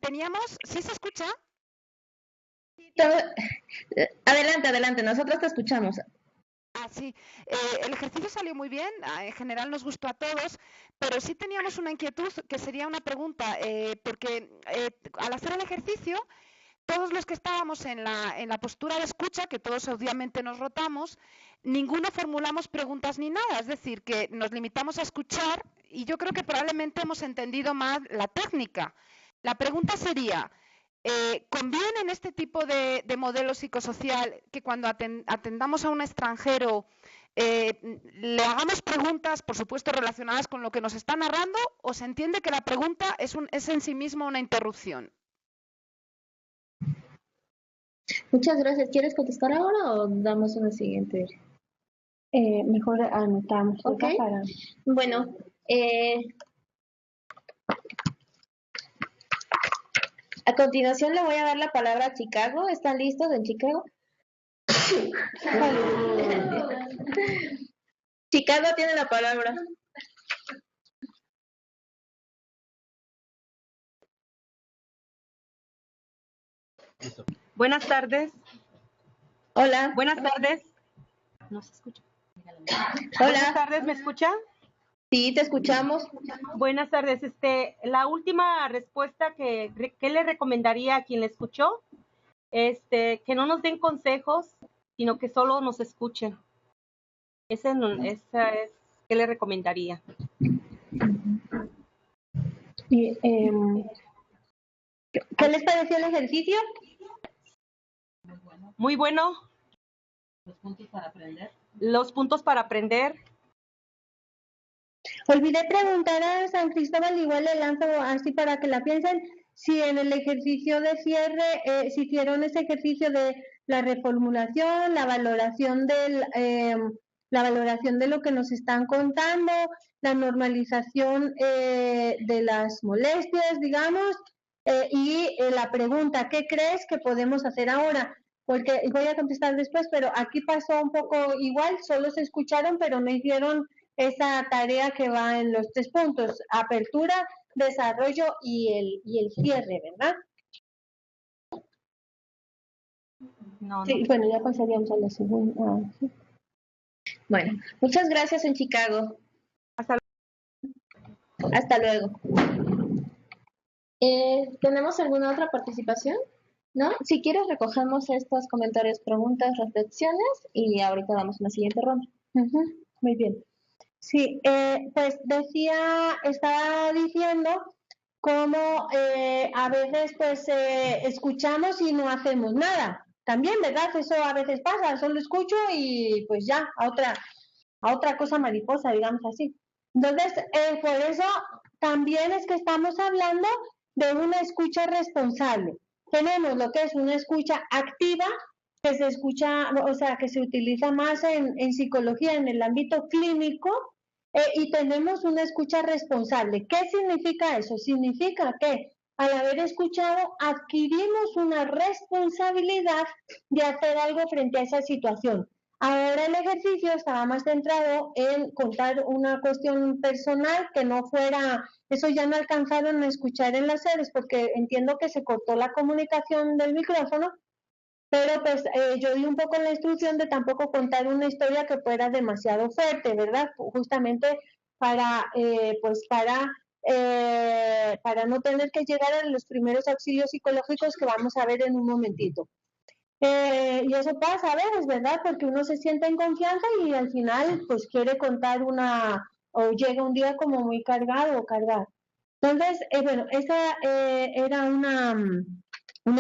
Teníamos, ¿sí se escucha? Adelante, nosotros te escuchamos. Sí, el ejercicio salió muy bien, en general nos gustó a todos, pero sí teníamos una inquietud que sería una pregunta, porque al hacer el ejercicio, todos los que estábamos en la postura de escucha, que todos obviamente nos rotamos, ninguno formulamos preguntas ni nada, es decir, que nos limitamos a escuchar y yo creo que probablemente hemos entendido más la técnica. La pregunta sería, ¿conviene en este tipo de modelo psicosocial que cuando atendamos a un extranjero le hagamos preguntas, por supuesto, relacionadas con lo que nos está narrando, o se entiende que la pregunta es en sí misma una interrupción. Muchas gracias. ¿Quieres contestar ahora o damos una siguiente? Mejor anotamos. Okay. Para... Bueno, a continuación le voy a dar la palabra a Chicago. ¿Están listos en Chicago? Chicago tiene la palabra. Buenas tardes. Hola. Buenas tardes. No se escucha. Hola. Buenas tardes, ¿me escuchan? Sí, te escuchamos. Buenas tardes. La última respuesta que le recomendaría a quien le escuchó, que no nos den consejos, sino que solo nos escuchen. Esa es que le recomendaría. Y, ¿qué les pareció el ejercicio? Muy bueno. Los puntos para aprender. Los puntos para aprender. Olvidé preguntar a San Cristóbal, igual le lanzo así para que la piensen, si en el ejercicio de cierre, si hicieron ese ejercicio de la reformulación, la valoración de lo que nos están contando, la normalización de las molestias, digamos, y la pregunta, ¿qué crees que podemos hacer ahora? Porque voy a contestar después, pero aquí pasó un poco igual, solo se escucharon, pero no hicieron esa tarea que va en los 3 puntos, apertura, desarrollo y el cierre, ¿verdad? No, sí, bueno, ya pasaríamos a la segunda. Sí. Bueno, muchas gracias en Chicago. Hasta luego. ¿Tenemos alguna otra participación? ¿No? Si quieres recogemos estos comentarios, preguntas, reflexiones y ahorita damos una siguiente ronda. Muy bien. Sí, pues estaba diciendo cómo a veces pues escuchamos y no hacemos nada. También, ¿verdad? Eso a veces pasa, solo escucho y pues ya, a otra cosa mariposa, digamos así. Entonces, por eso también es que estamos hablando de una escucha responsable. Tenemos lo que es una escucha activa, que se escucha, o sea, que se utiliza más en psicología, en el ámbito clínico, y tenemos una escucha responsable. ¿Qué significa eso? Significa que al haber escuchado adquirimos una responsabilidad de hacer algo frente a esa situación. Ahora el ejercicio estaba más centrado en contar una cuestión personal que no fuera, eso ya no alcanzaron a escuchar en las sedes porque entiendo que se cortó la comunicación del micrófono, pero pues yo di un poco la instrucción de tampoco contar una historia que fuera demasiado fuerte, ¿verdad? Justamente para no tener que llegar a los primeros auxilios psicológicos que vamos a ver en un momentito. Y eso pasa a veces, ¿verdad? Porque uno se siente en confianza y al final pues quiere contar o llega un día como muy cargado o cargado. Entonces, bueno, esa era una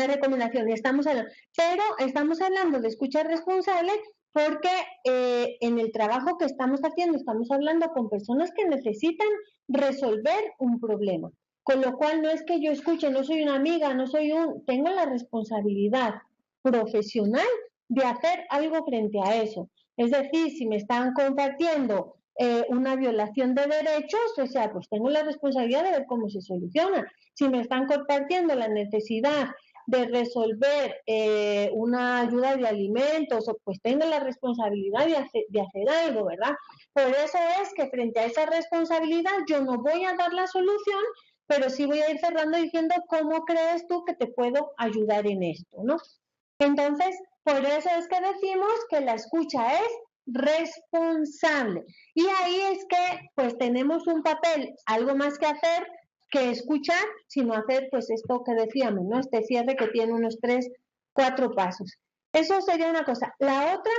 recomendación, pero estamos hablando de escucha responsable porque en el trabajo que estamos haciendo estamos hablando con personas que necesitan resolver un problema, con lo cual no es que yo escuche, no soy una amiga, tengo la responsabilidad profesional de hacer algo frente a eso. Es decir, si me están compartiendo una violación de derechos, o sea, pues tengo la responsabilidad de ver cómo se soluciona. Si me están compartiendo la necesidad de resolver una ayuda de alimentos, pues tengo la responsabilidad de hacer algo, ¿verdad? Por eso es que frente a esa responsabilidad yo no voy a dar la solución, pero sí voy a ir cerrando diciendo cómo crees tú que te puedo ayudar en esto, ¿no? Entonces, por eso es que decimos que la escucha es responsable. Y ahí es que pues tenemos un papel, algo más que hacer que escuchar, sino hacer pues esto que decíamos, ¿no? Este cierre que tiene unos 3, 4 pasos. Eso sería una cosa. La otra,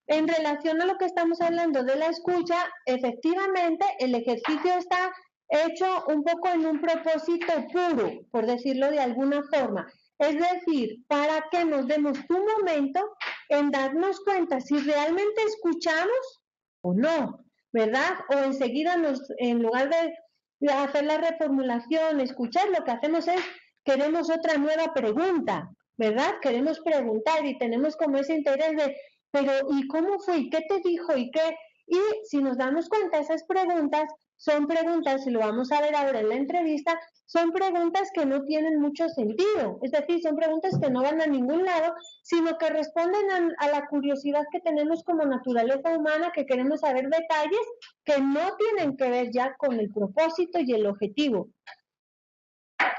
en relación a lo que estamos hablando de la escucha, efectivamente el ejercicio está hecho un poco en un propósito puro, por decirlo de alguna forma. Es decir, para que nos demos un momento en darnos cuenta si realmente escuchamos o no, ¿verdad? O enseguida en lugar de hacer la reformulación, escuchar, lo que hacemos es, queremos otra nueva pregunta, ¿verdad? Queremos preguntar y tenemos como ese interés de, pero ¿y cómo fue? ¿Y qué te dijo? ¿Y qué? Y si nos damos cuenta, esas preguntas son preguntas, y lo vamos a ver ahora en la entrevista, son preguntas que no tienen mucho sentido, es decir, son preguntas que no van a ningún lado, sino que responden a la curiosidad que tenemos como naturaleza humana, que queremos saber detalles que no tienen que ver ya con el propósito y el objetivo.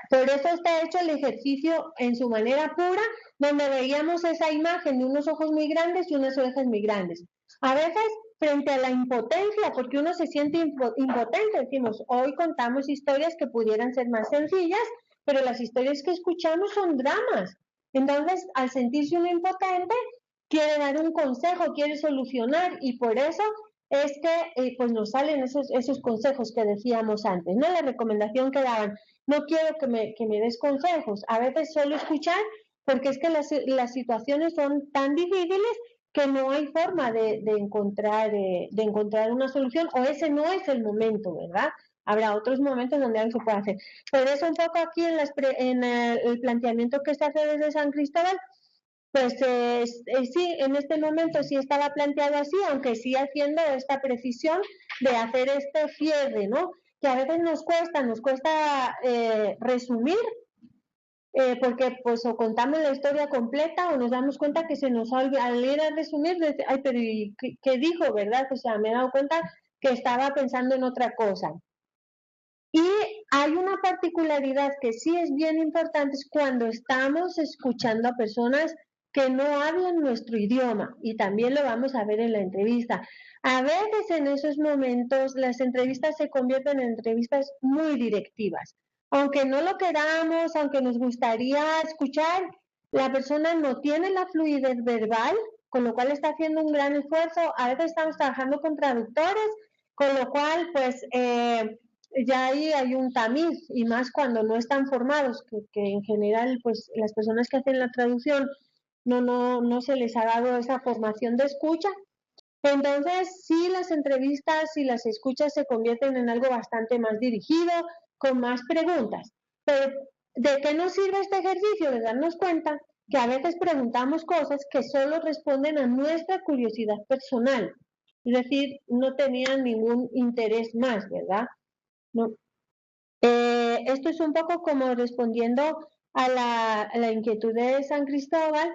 Por eso está hecho el ejercicio en su manera pura, donde veíamos esa imagen de unos ojos muy grandes y unas orejas muy grandes. A veces, frente a la impotencia, porque uno se siente impotente, decimos, hoy contamos historias que pudieran ser más sencillas, pero las historias que escuchamos son dramas. Entonces, al sentirse uno impotente, quiere dar un consejo, quiere solucionar, y por eso es que pues nos salen esos consejos que decíamos antes, ¿no? La recomendación que daban, no quiero que me des consejos, a veces solo escuchar, porque es que las situaciones son tan difíciles que no hay forma de encontrar una solución, o ese no es el momento, ¿verdad? Habrá otros momentos donde algo se puede hacer. Por eso un poco aquí en el planteamiento que se hace desde San Cristóbal, pues sí, en este momento sí estaba planteado así, aunque sí haciendo esta precisión de hacer este cierre, ¿no? Que a veces nos cuesta resumir, porque pues o contamos la historia completa o nos damos cuenta que se nos olvida, al ir a resumir, ay, pero ¿y qué dijo, verdad? O sea, me he dado cuenta que estaba pensando en otra cosa. Y hay una particularidad que sí es bien importante, es cuando estamos escuchando a personas que no hablan nuestro idioma, y también lo vamos a ver en la entrevista. A veces en esos momentos las entrevistas se convierten en entrevistas muy directivas. Aunque no lo queramos, aunque nos gustaría escuchar, la persona no tiene la fluidez verbal, con lo cual está haciendo un gran esfuerzo. A veces estamos trabajando con traductores, con lo cual pues ya ahí hay un tamiz, y más cuando no están formados, que en general pues las personas que hacen la traducción no se les ha dado esa formación de escucha. Entonces, sí, las entrevistas y las escuchas se convierten en algo bastante más dirigido, con más preguntas. Pero, ¿de qué nos sirve este ejercicio? De darnos cuenta que a veces preguntamos cosas que solo responden a nuestra curiosidad personal. Es decir, no tenían ningún interés más, ¿verdad? No. Esto es un poco como respondiendo a la inquietud de San Cristóbal,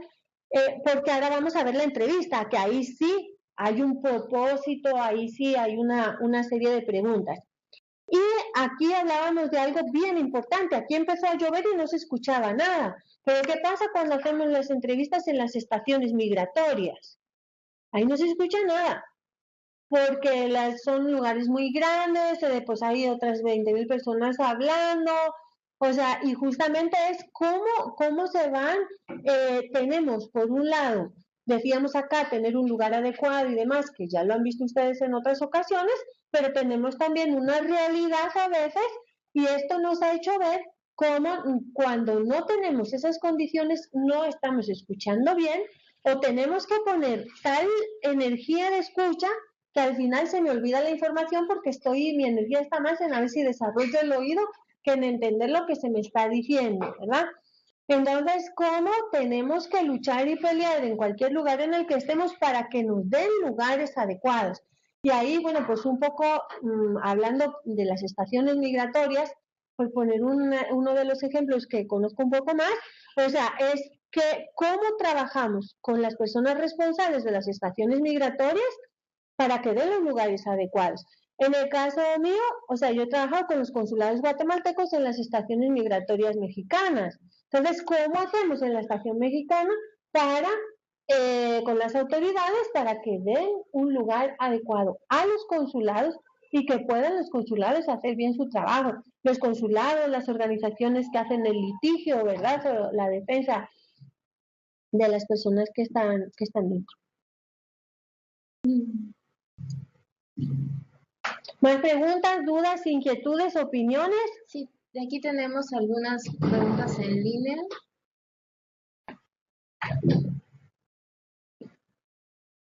porque ahora vamos a ver la entrevista, que ahí sí hay un propósito, ahí sí hay una serie de preguntas. Y aquí hablábamos de algo bien importante, aquí empezó a llover y no se escuchaba nada. Pero ¿qué pasa cuando hacemos las entrevistas en las estaciones migratorias? Ahí no se escucha nada, porque son lugares muy grandes, pues hay otras 20,000 personas hablando, o sea, y justamente es cómo se van, tenemos por un lado, decíamos acá, tener un lugar adecuado y demás, que ya lo han visto ustedes en otras ocasiones, pero tenemos también una realidad a veces, y esto nos ha hecho ver cómo cuando no tenemos esas condiciones no estamos escuchando bien, o tenemos que poner tal energía de escucha que al final se me olvida la información porque mi energía está más en a ver si desarrollo el oído que en entender lo que se me está diciendo, ¿verdad? Entonces, ¿cómo tenemos que luchar y pelear en cualquier lugar en el que estemos para que nos den lugares adecuados? Y ahí, bueno, pues un poco hablando de las estaciones migratorias, por poner uno de los ejemplos que conozco un poco más, o sea, es que cómo trabajamos con las personas responsables de las estaciones migratorias para que den los lugares adecuados. En el caso mío, o sea, yo he trabajado con los consulados guatemaltecos en las estaciones migratorias mexicanas. Entonces, ¿cómo hacemos en la estación mexicana con las autoridades para que den un lugar adecuado a los consulados y que puedan los consulados hacer bien su trabajo? Los consulados, las organizaciones que hacen el litigio, ¿verdad? La defensa de las personas que están dentro. ¿Más preguntas, dudas, inquietudes, opiniones? Sí, de aquí tenemos algunas preguntas en línea.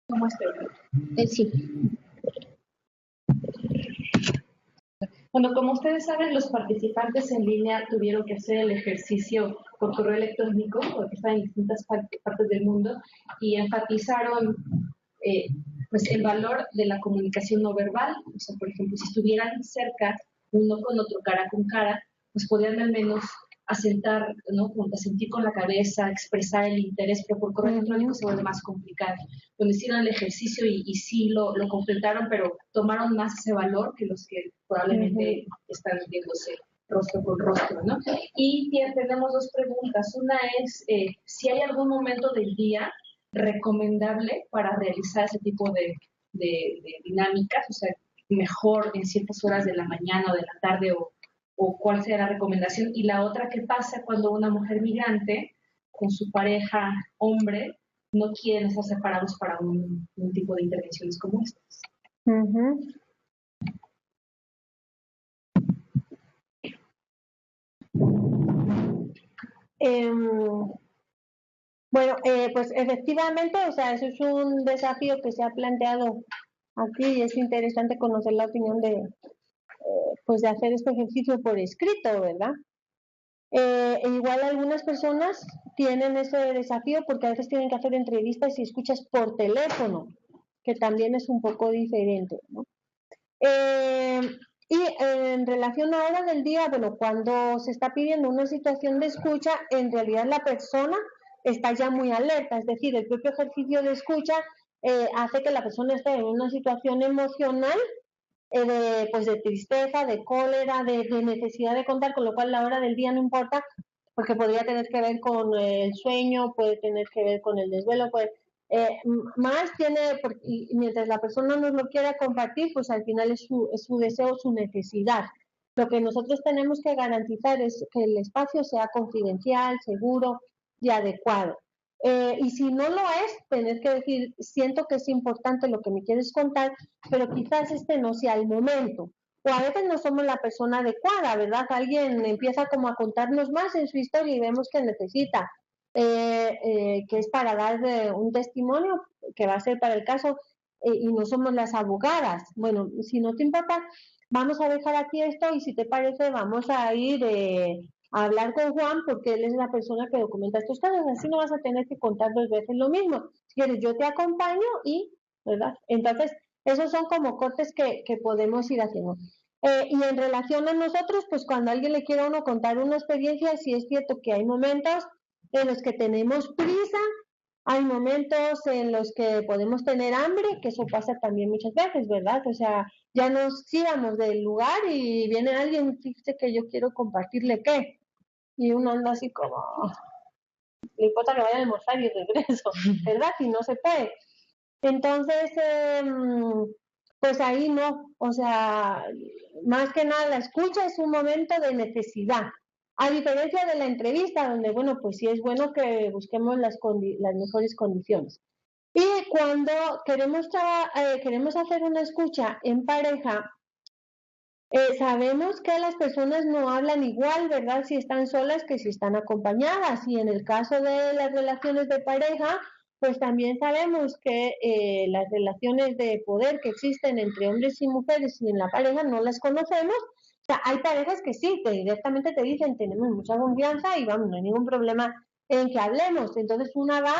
¿Cómo estoy? Sí. Bueno, como ustedes saben, los participantes en línea tuvieron que hacer el ejercicio por correo electrónico, porque están en distintas partes del mundo, y enfatizaron pues el valor de la comunicación no verbal. O sea, por ejemplo, si estuvieran cerca, uno con otro, cara con cara, pues podrían al menos asentar, ¿no? Asentir con la cabeza, expresar el interés, pero por correo electrónico se vuelve más complicado. Cuando hicieron el ejercicio y sí lo completaron, pero tomaron más ese valor que los que probablemente están viéndose rostro con rostro, ¿no? Y tenemos dos preguntas. Una es si hay algún momento del día recomendable para realizar ese tipo de dinámicas, o sea, mejor en ciertas horas de la mañana o de la tarde, o cuál sea la recomendación. Y la otra, ¿qué pasa cuando una mujer migrante con su pareja hombre no quieren estar separados para un tipo de intervenciones como estas? Bueno, pues efectivamente, o sea, eso es un desafío que se ha planteado aquí y es interesante conocer la opinión pues de hacer este ejercicio por escrito, ¿verdad? Igual algunas personas tienen ese desafío porque a veces tienen que hacer entrevistas y escuchas por teléfono, que también es un poco diferente, ¿no? Y en relación a hora del día, bueno, cuando se está pidiendo una situación de escucha, en realidad la persona está ya muy alerta, es decir, el propio ejercicio de escucha hace que la persona esté en una situación emocional pues de tristeza, de cólera, de necesidad de contar, con lo cual la hora del día no importa, porque podría tener que ver con el sueño, puede tener que ver con el desvelo, más tiene, y mientras la persona no lo quiera compartir, pues al final es su deseo, su necesidad. Lo que nosotros tenemos que garantizar es que el espacio sea confidencial, seguro y adecuado. Y si no lo es, tener que decir, siento que es importante lo que me quieres contar, pero quizás este no sea el momento. O a veces no somos la persona adecuada, ¿verdad? Alguien empieza como a contarnos más en su historia y vemos que necesita, que es para dar un testimonio, que va a ser para el caso, y no somos las abogadas. Bueno, si no te importa, vamos a dejar aquí esto y si te parece vamos a ir a hablar con Juan porque él es la persona que documenta estos casos, así no vas a tener que contar 2 veces lo mismo. Si quieres, yo te acompaño y, ¿verdad? Entonces, esos son como cortes que podemos ir haciendo. Y en relación a nosotros, pues cuando alguien le quiera a uno contar una experiencia, sí es cierto que hay momentos en los que tenemos prisa, hay momentos en los que podemos tener hambre, que eso pasa también muchas veces, ¿verdad? O sea, ya nos íbamos del lugar y viene alguien, fíjese que yo quiero compartirle qué. Y uno anda así como, le importa que vaya a almorzar y regreso, ¿verdad? Y no se puede. Entonces, pues ahí no, o sea, más que nada la escucha es un momento de necesidad. A diferencia de la entrevista, donde, bueno, pues sí es bueno que busquemos las mejores condiciones. Y cuando queremos hacer una escucha en pareja, sabemos que las personas no hablan igual, ¿verdad? Si están solas que si están acompañadas. Y en el caso de las relaciones de pareja, pues también sabemos que las relaciones de poder que existen entre hombres y mujeres y en la pareja no las conocemos. O sea, hay parejas que sí, que directamente te dicen, tenemos mucha confianza y vamos, no hay ningún problema en que hablemos. Entonces una va,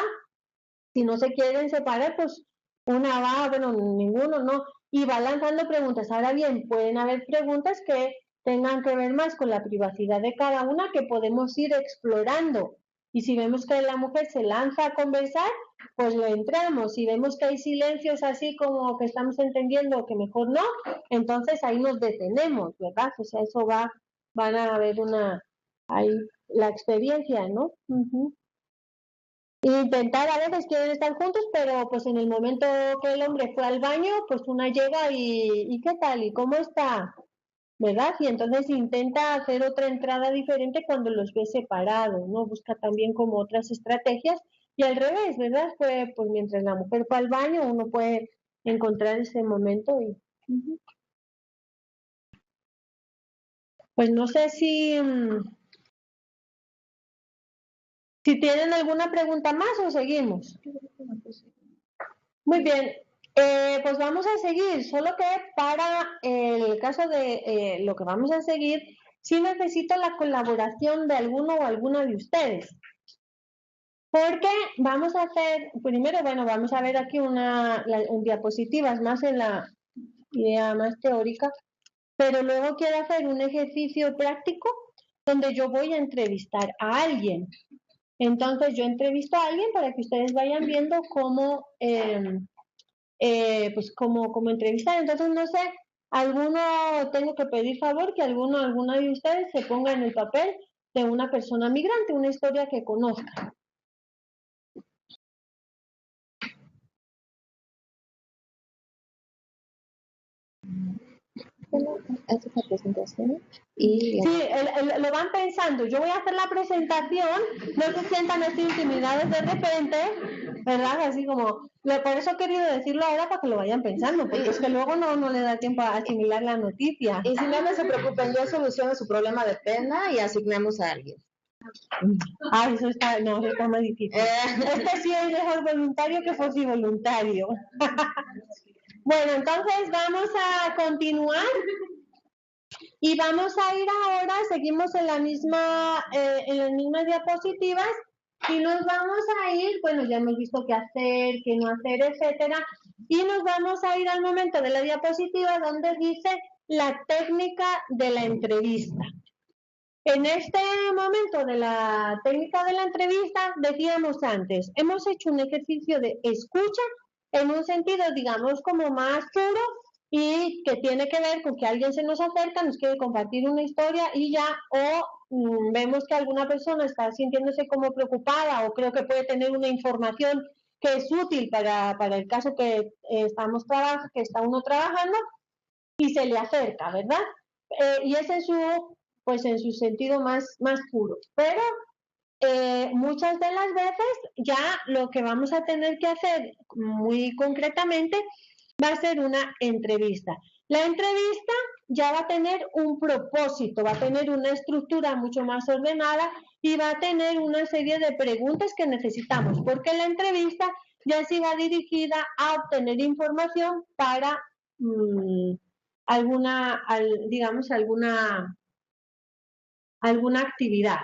si no se quieren separar, pues una va, bueno, ninguno, no, y va lanzando preguntas. Ahora bien, pueden haber preguntas que tengan que ver más con la privacidad de cada una que podemos ir explorando. Y si vemos que la mujer se lanza a conversar, pues lo entramos. Si vemos que hay silencios así como que estamos entendiendo que mejor no, entonces ahí nos detenemos, ¿verdad? O sea, eso van a haber ahí la experiencia, ¿no? Intentar, a veces quieren estar juntos, pero pues en el momento que el hombre fue al baño, pues una llega y ¿qué tal? ¿Y cómo está? ¿Verdad? Y entonces intenta hacer otra entrada diferente cuando los ve separados, ¿no? Busca también como otras estrategias y al revés, ¿verdad? Pues mientras la mujer fue al baño, uno puede encontrar ese momento y... Pues no sé si tienen alguna pregunta más o seguimos. Muy bien. Pues vamos a seguir, solo que para el caso de lo que vamos a seguir, sí necesito la colaboración de alguno o alguna de ustedes. Porque vamos a hacer, primero, bueno, vamos a ver aquí un diapositivas más en la idea más teórica, pero luego quiero hacer un ejercicio práctico donde yo voy a entrevistar a alguien. Entonces yo entrevisto a alguien para que ustedes vayan viendo cómo, pues cómo entrevistar. Entonces, no sé, tengo que pedir favor que alguna de ustedes se ponga en el papel de una persona migrante, una historia que conozca. Haces la presentación y... Sí, lo van pensando. Yo voy a hacer la presentación, no se sientan así intimidados de repente, ¿verdad? Así como, por eso he querido decirlo ahora para que lo vayan pensando, porque es que luego no le da tiempo a asimilar la noticia. Y si no se preocupen, yo soluciono su problema de pena y asignamos a alguien. Ah, eso está más difícil. Este sí es mejor voluntario que voluntario. Bueno, entonces vamos a continuar y vamos a ir ahora, seguimos en las mismas diapositivas y nos vamos a ir, bueno, ya hemos visto qué hacer, qué no hacer, etcétera, y nos vamos a ir al momento de la diapositiva donde dice la técnica de la entrevista. En este momento de la técnica de la entrevista, decíamos antes, hemos hecho un ejercicio de escucha en un sentido, digamos, como más puro y que tiene que ver con que alguien se nos acerca, nos quiere compartir una historia y ya, vemos que alguna persona está sintiéndose como preocupada o creo que puede tener una información que es útil para el caso que está uno trabajando y se le acerca, ¿verdad? Y ese es en su sentido más puro. Pero muchas de las veces ya lo que vamos a tener que hacer muy concretamente va a ser una entrevista. La entrevista ya va a tener un propósito, va a tener una estructura mucho más ordenada y va a tener una serie de preguntas que necesitamos, porque la entrevista ya sí va dirigida a obtener información para alguna actividad,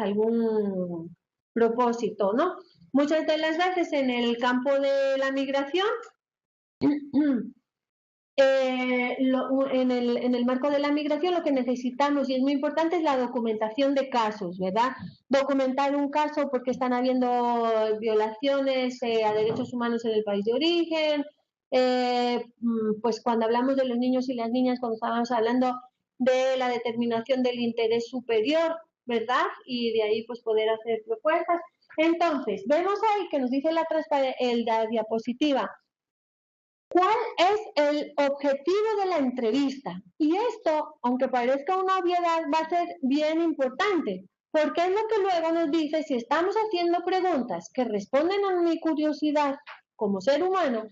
algún propósito, ¿no? Muchas de las veces en el campo de la migración, en el marco de la migración lo que necesitamos, y es muy importante, es la documentación de casos, ¿verdad? Documentar un caso porque están habiendo violaciones a derechos humanos en el país de origen, pues cuando hablamos de los niños y las niñas, cuando estábamos hablando de la determinación del interés superior, ¿verdad? Y de ahí pues poder hacer propuestas. Entonces, vemos ahí que nos dice la diapositiva, ¿cuál es el objetivo de la entrevista? Y esto, aunque parezca una obviedad, va a ser bien importante, porque es lo que luego nos dice si estamos haciendo preguntas que responden a mi curiosidad como ser humano,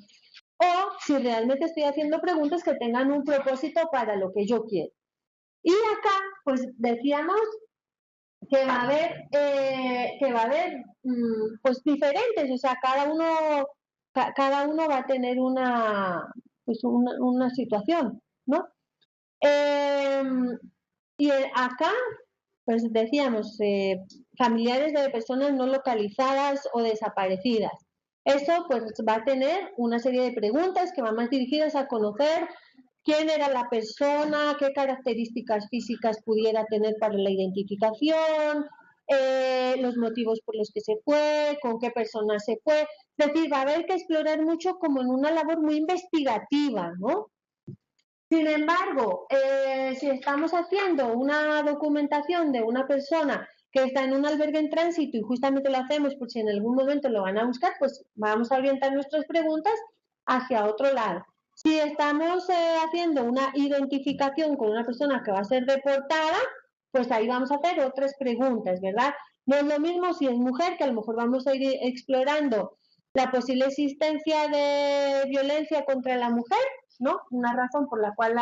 o si realmente estoy haciendo preguntas que tengan un propósito para lo que yo quiero. Y acá, pues decíamos que va a haber pues diferentes, o sea, cada uno va a tener una situación, ¿no? Y acá, pues decíamos, familiares de personas no localizadas o desaparecidas. Eso pues va a tener una serie de preguntas que van más dirigidas a conocer quién era la persona, qué características físicas pudiera tener para la identificación, los motivos por los que se fue, con qué persona se fue. Es decir, va a haber que explorar mucho como en una labor muy investigativa, ¿no? Sin embargo, si estamos haciendo una documentación de una persona que está en un albergue en tránsito y justamente lo hacemos por si en algún momento lo van a buscar, pues vamos a orientar nuestras preguntas hacia otro lado. Si estamos haciendo una identificación con una persona que va a ser deportada, pues ahí vamos a hacer otras preguntas, ¿verdad? No es lo mismo si es mujer, que a lo mejor vamos a ir explorando la posible existencia de violencia contra la mujer, ¿no? Una razón por la cual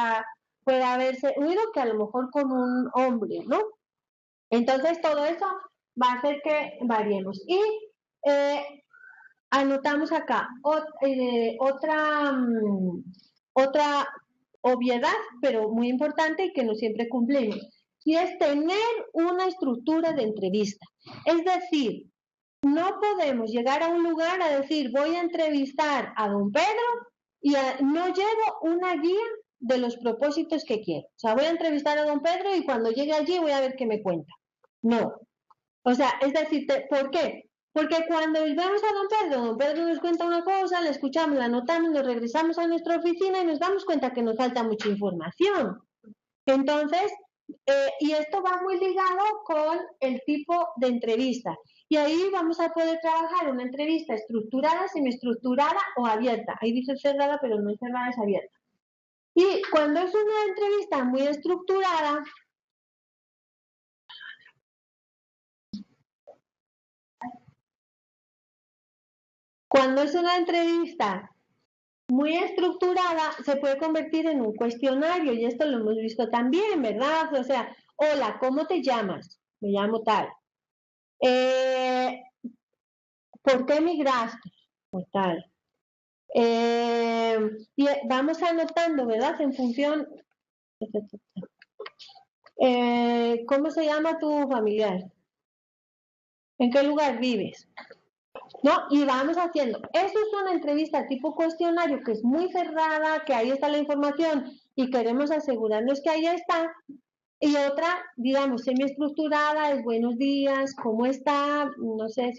puede haberse huido, que a lo mejor con un hombre, ¿no? Entonces todo eso va a hacer que variemos. Y anotamos acá otra obviedad, pero muy importante y que no siempre cumplimos, y es tener una estructura de entrevista. Es decir, no podemos llegar a un lugar a decir voy a entrevistar a don Pedro y no llevo una guía de los propósitos que quiero. O sea, voy a entrevistar a don Pedro y cuando llegue allí voy a ver qué me cuenta. No. O sea, es decir, ¿por qué? Porque cuando vemos a don Pedro nos cuenta una cosa, la escuchamos, la anotamos, nos regresamos a nuestra oficina y nos damos cuenta que nos falta mucha información. Entonces, y esto va muy ligado con el tipo de entrevista. Y ahí vamos a poder trabajar una entrevista estructurada, semiestructurada o abierta. Ahí dice cerrada, pero no es cerrada, es abierta. Y cuando es una entrevista muy estructurada, se puede convertir en un cuestionario, y esto lo hemos visto también, ¿verdad? O sea, hola, ¿cómo te llamas? Me llamo tal. ¿Por qué emigraste? Pues tal. Y vamos anotando, ¿verdad? En función... ¿cómo se llama tu familiar? ¿En qué lugar vives? ¿No? Y vamos haciendo. Eso es una entrevista tipo cuestionario que es muy cerrada, que ahí está la información y queremos asegurarnos que ahí está. Y otra, digamos, semiestructurada, es buenos días, ¿cómo está? No sé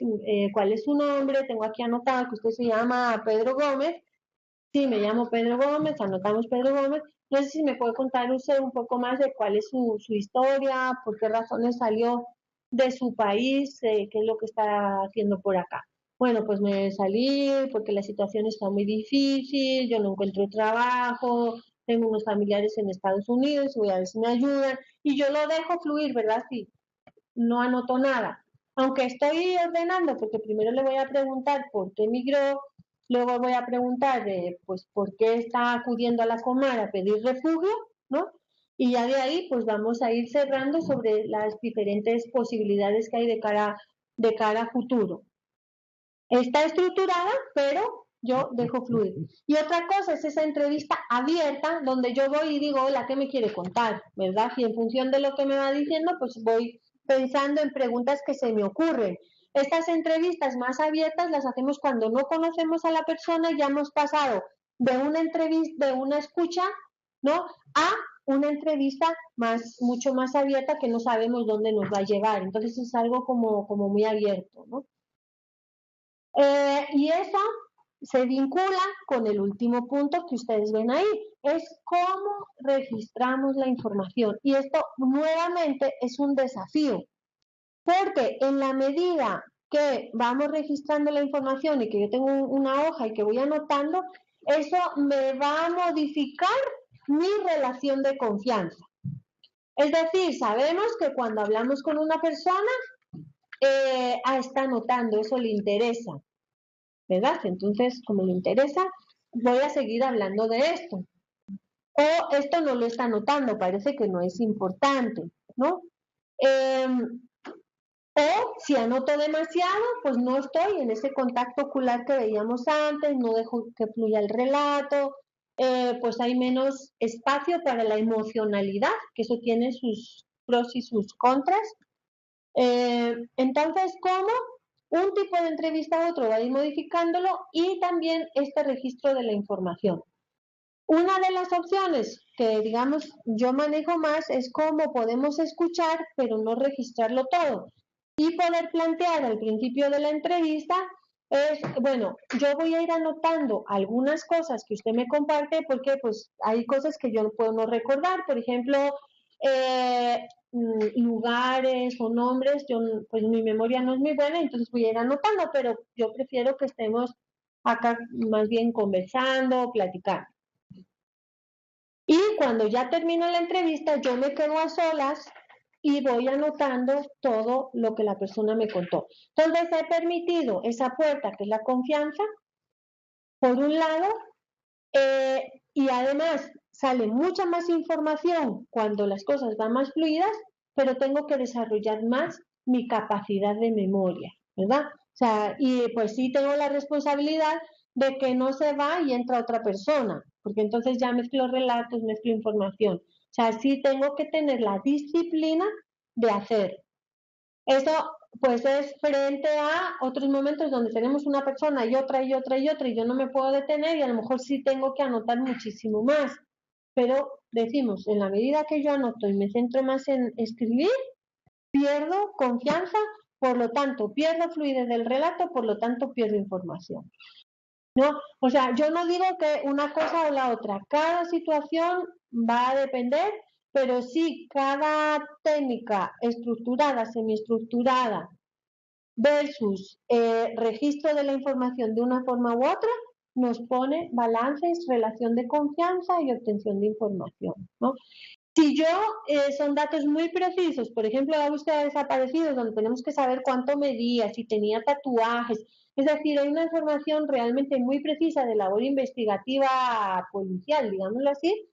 cuál es su nombre, tengo aquí anotado que usted se llama Pedro Gómez. Sí, me llamo Pedro Gómez, anotamos Pedro Gómez. No sé si me puede contar usted un poco más de cuál es su historia, por qué razones salió de su país, qué es lo que está haciendo por acá. Bueno, pues me salí porque la situación está muy difícil, yo no encuentro trabajo, tengo unos familiares en Estados Unidos, voy a ver si me ayudan, y yo lo dejo fluir, ¿verdad? Sí, no anoto nada. Aunque estoy ordenando, porque primero le voy a preguntar por qué emigró, luego voy a preguntar, pues, por qué está acudiendo a la Comar a pedir refugio, ¿no? Y ya de ahí, pues, vamos a ir cerrando sobre las diferentes posibilidades que hay de cara a futuro. Está estructurada, pero yo dejo fluir. Y otra cosa es esa entrevista abierta, donde yo voy y digo, hola, ¿qué me quiere contar? ¿Verdad? Y en función de lo que me va diciendo, pues voy pensando en preguntas que se me ocurren. Estas entrevistas más abiertas las hacemos cuando no conocemos a la persona, ya hemos pasado de una entrevista, de una escucha, ¿no? A una entrevista mucho más abierta que no sabemos dónde nos va a llevar. Entonces es algo como muy abierto, ¿no? Y eso se vincula con el último punto que ustedes ven ahí, es cómo registramos la información. Y esto nuevamente es un desafío, porque en la medida que vamos registrando la información y que yo tengo una hoja y que voy anotando, eso me va a modificar mi relación de confianza. Es decir, sabemos que cuando hablamos con una persona, está anotando, eso le interesa, ¿verdad? Entonces, como le interesa, voy a seguir hablando de esto. O esto no lo está anotando, parece que no es importante, ¿no? O si anoto demasiado, pues no estoy en ese contacto ocular que veíamos antes, no dejo que fluya el relato, pues hay menos espacio para la emocionalidad, que eso tiene sus pros y sus contras. Entonces, ¿cómo? Un tipo de entrevista a otro va a ir modificándolo y también este registro de la información. Una de las opciones que, digamos, yo manejo más es cómo podemos escuchar, pero no registrarlo todo. Y poder plantear al principio de la entrevista es, bueno, yo voy a ir anotando algunas cosas que usted me comparte porque pues hay cosas que yo puedo no recordar, por ejemplo, lugares o nombres, pues mi memoria no es muy buena, entonces voy a ir anotando, pero yo prefiero que estemos acá más bien conversando, platicando. Y cuando ya termino la entrevista, yo me quedo a solas y voy anotando todo lo que la persona me contó. Entonces he permitido esa puerta que es la confianza, por un lado, y además sale mucha más información cuando las cosas van más fluidas, pero tengo que desarrollar más mi capacidad de memoria, ¿verdad? O sea, y pues sí tengo la responsabilidad de que no se va y entra otra persona, porque entonces ya mezclo relatos, mezclo información. O sea, sí tengo que tener la disciplina de hacer. Eso pues es frente a otros momentos donde tenemos una persona y otra y otra y otra y yo no me puedo detener y a lo mejor sí tengo que anotar muchísimo más. Pero decimos, en la medida que yo anoto y me centro más en escribir, pierdo confianza, por lo tanto pierdo fluidez del relato, por lo tanto pierdo información. ¿No? O sea, yo no digo que una cosa o la otra, cada situación va a depender, pero sí cada técnica estructurada, semiestructurada versus registro de la información de una forma u otra, nos pone balances, relación de confianza y obtención de información, ¿no? Si yo, son datos muy precisos, por ejemplo, la búsqueda de desaparecidos, donde tenemos que saber cuánto medía, si tenía tatuajes, es decir, hay una información realmente muy precisa de labor investigativa policial, digámoslo así,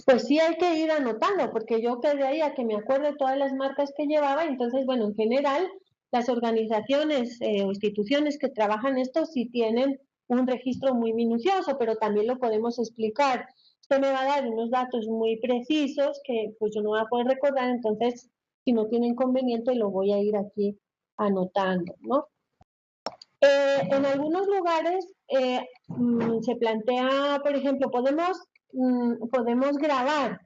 pues sí hay que ir anotando, porque yo quedé ahí a que me acuerde todas las marcas que llevaba, entonces, bueno, en general, las organizaciones o instituciones que trabajan esto sí tienen un registro muy minucioso, pero también lo podemos explicar. Esto me va a dar unos datos muy precisos que pues yo no voy a poder recordar, entonces si no tiene inconveniente lo voy a ir aquí anotando, ¿no? En algunos lugares se plantea, por ejemplo, podemos grabar.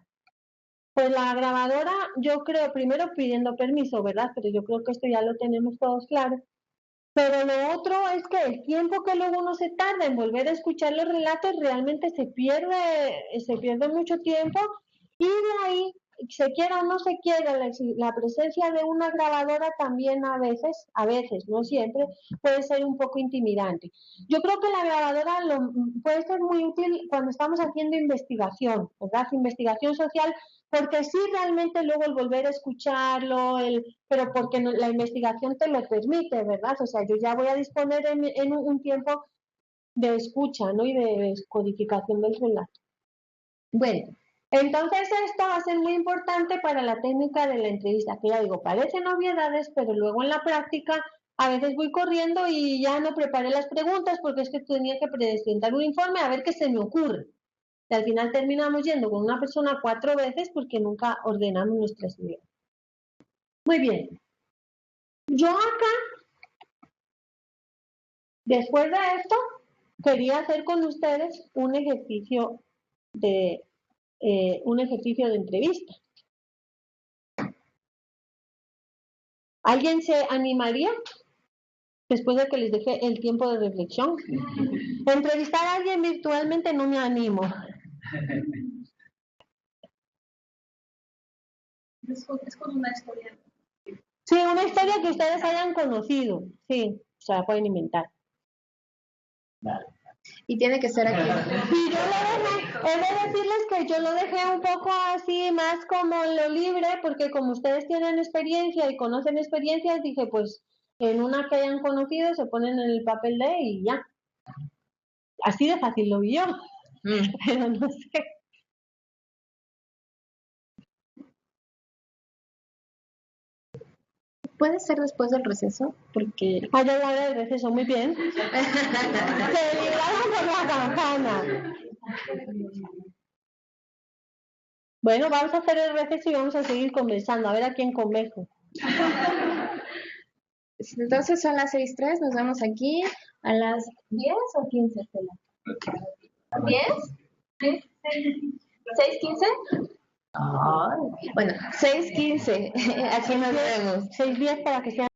Pues la grabadora, yo creo, primero pidiendo permiso, ¿verdad? Pero yo creo que esto ya lo tenemos todos claro. Pero lo otro es que el tiempo que luego uno se tarda en volver a escuchar los relatos realmente se pierde mucho tiempo y de ahí, se quiera o no se quiera, la presencia de una grabadora también a veces, no siempre, puede ser un poco intimidante. Yo creo que la grabadora puede ser muy útil cuando estamos haciendo investigación, ¿verdad? Investigación social, porque sí realmente luego el volver a escucharlo, pero porque la investigación te lo permite, ¿verdad? O sea, yo ya voy a disponer en un tiempo de escucha, ¿no? Y de codificación del relato. Bueno, entonces esto va a ser muy importante para la técnica de la entrevista, que ya digo, parecen obviedades, pero luego en la práctica a veces voy corriendo y ya no preparé las preguntas porque es que tenía que presentar un informe a ver qué se me ocurre. Y al final terminamos yendo con una persona 4 veces porque nunca ordenamos nuestras ideas. Muy bien. Yo acá, después de esto, quería hacer con ustedes un ejercicio de entrevista. ¿Alguien se animaría? Después de que les deje el tiempo de reflexión. Entrevistar a alguien virtualmente no me animo. Es con una historia. Sí, una historia que ustedes hayan conocido. Sí, o sea, pueden inventar. Vale. Y tiene que ser aquí. Y yo he de decirles que yo lo dejé un poco así, más como en lo libre, porque como ustedes tienen experiencia y conocen experiencias, dije, pues, en una que hayan conocido, se ponen en el papel de y ya. Así de fácil lo vi yo. Pero no sé. ¿Puede ser después del receso? Porque... ya la hora del receso, muy bien. Se libraron por la campana. Bueno, vamos a hacer el receso y vamos a seguir conversando, a ver a quién convenzo. Entonces son las 6:03, nos vemos aquí a las 10 o 15, Estela. ¿10? ¿6:15? Bueno, 6:15, aquí nos vemos. 6:10 para que sea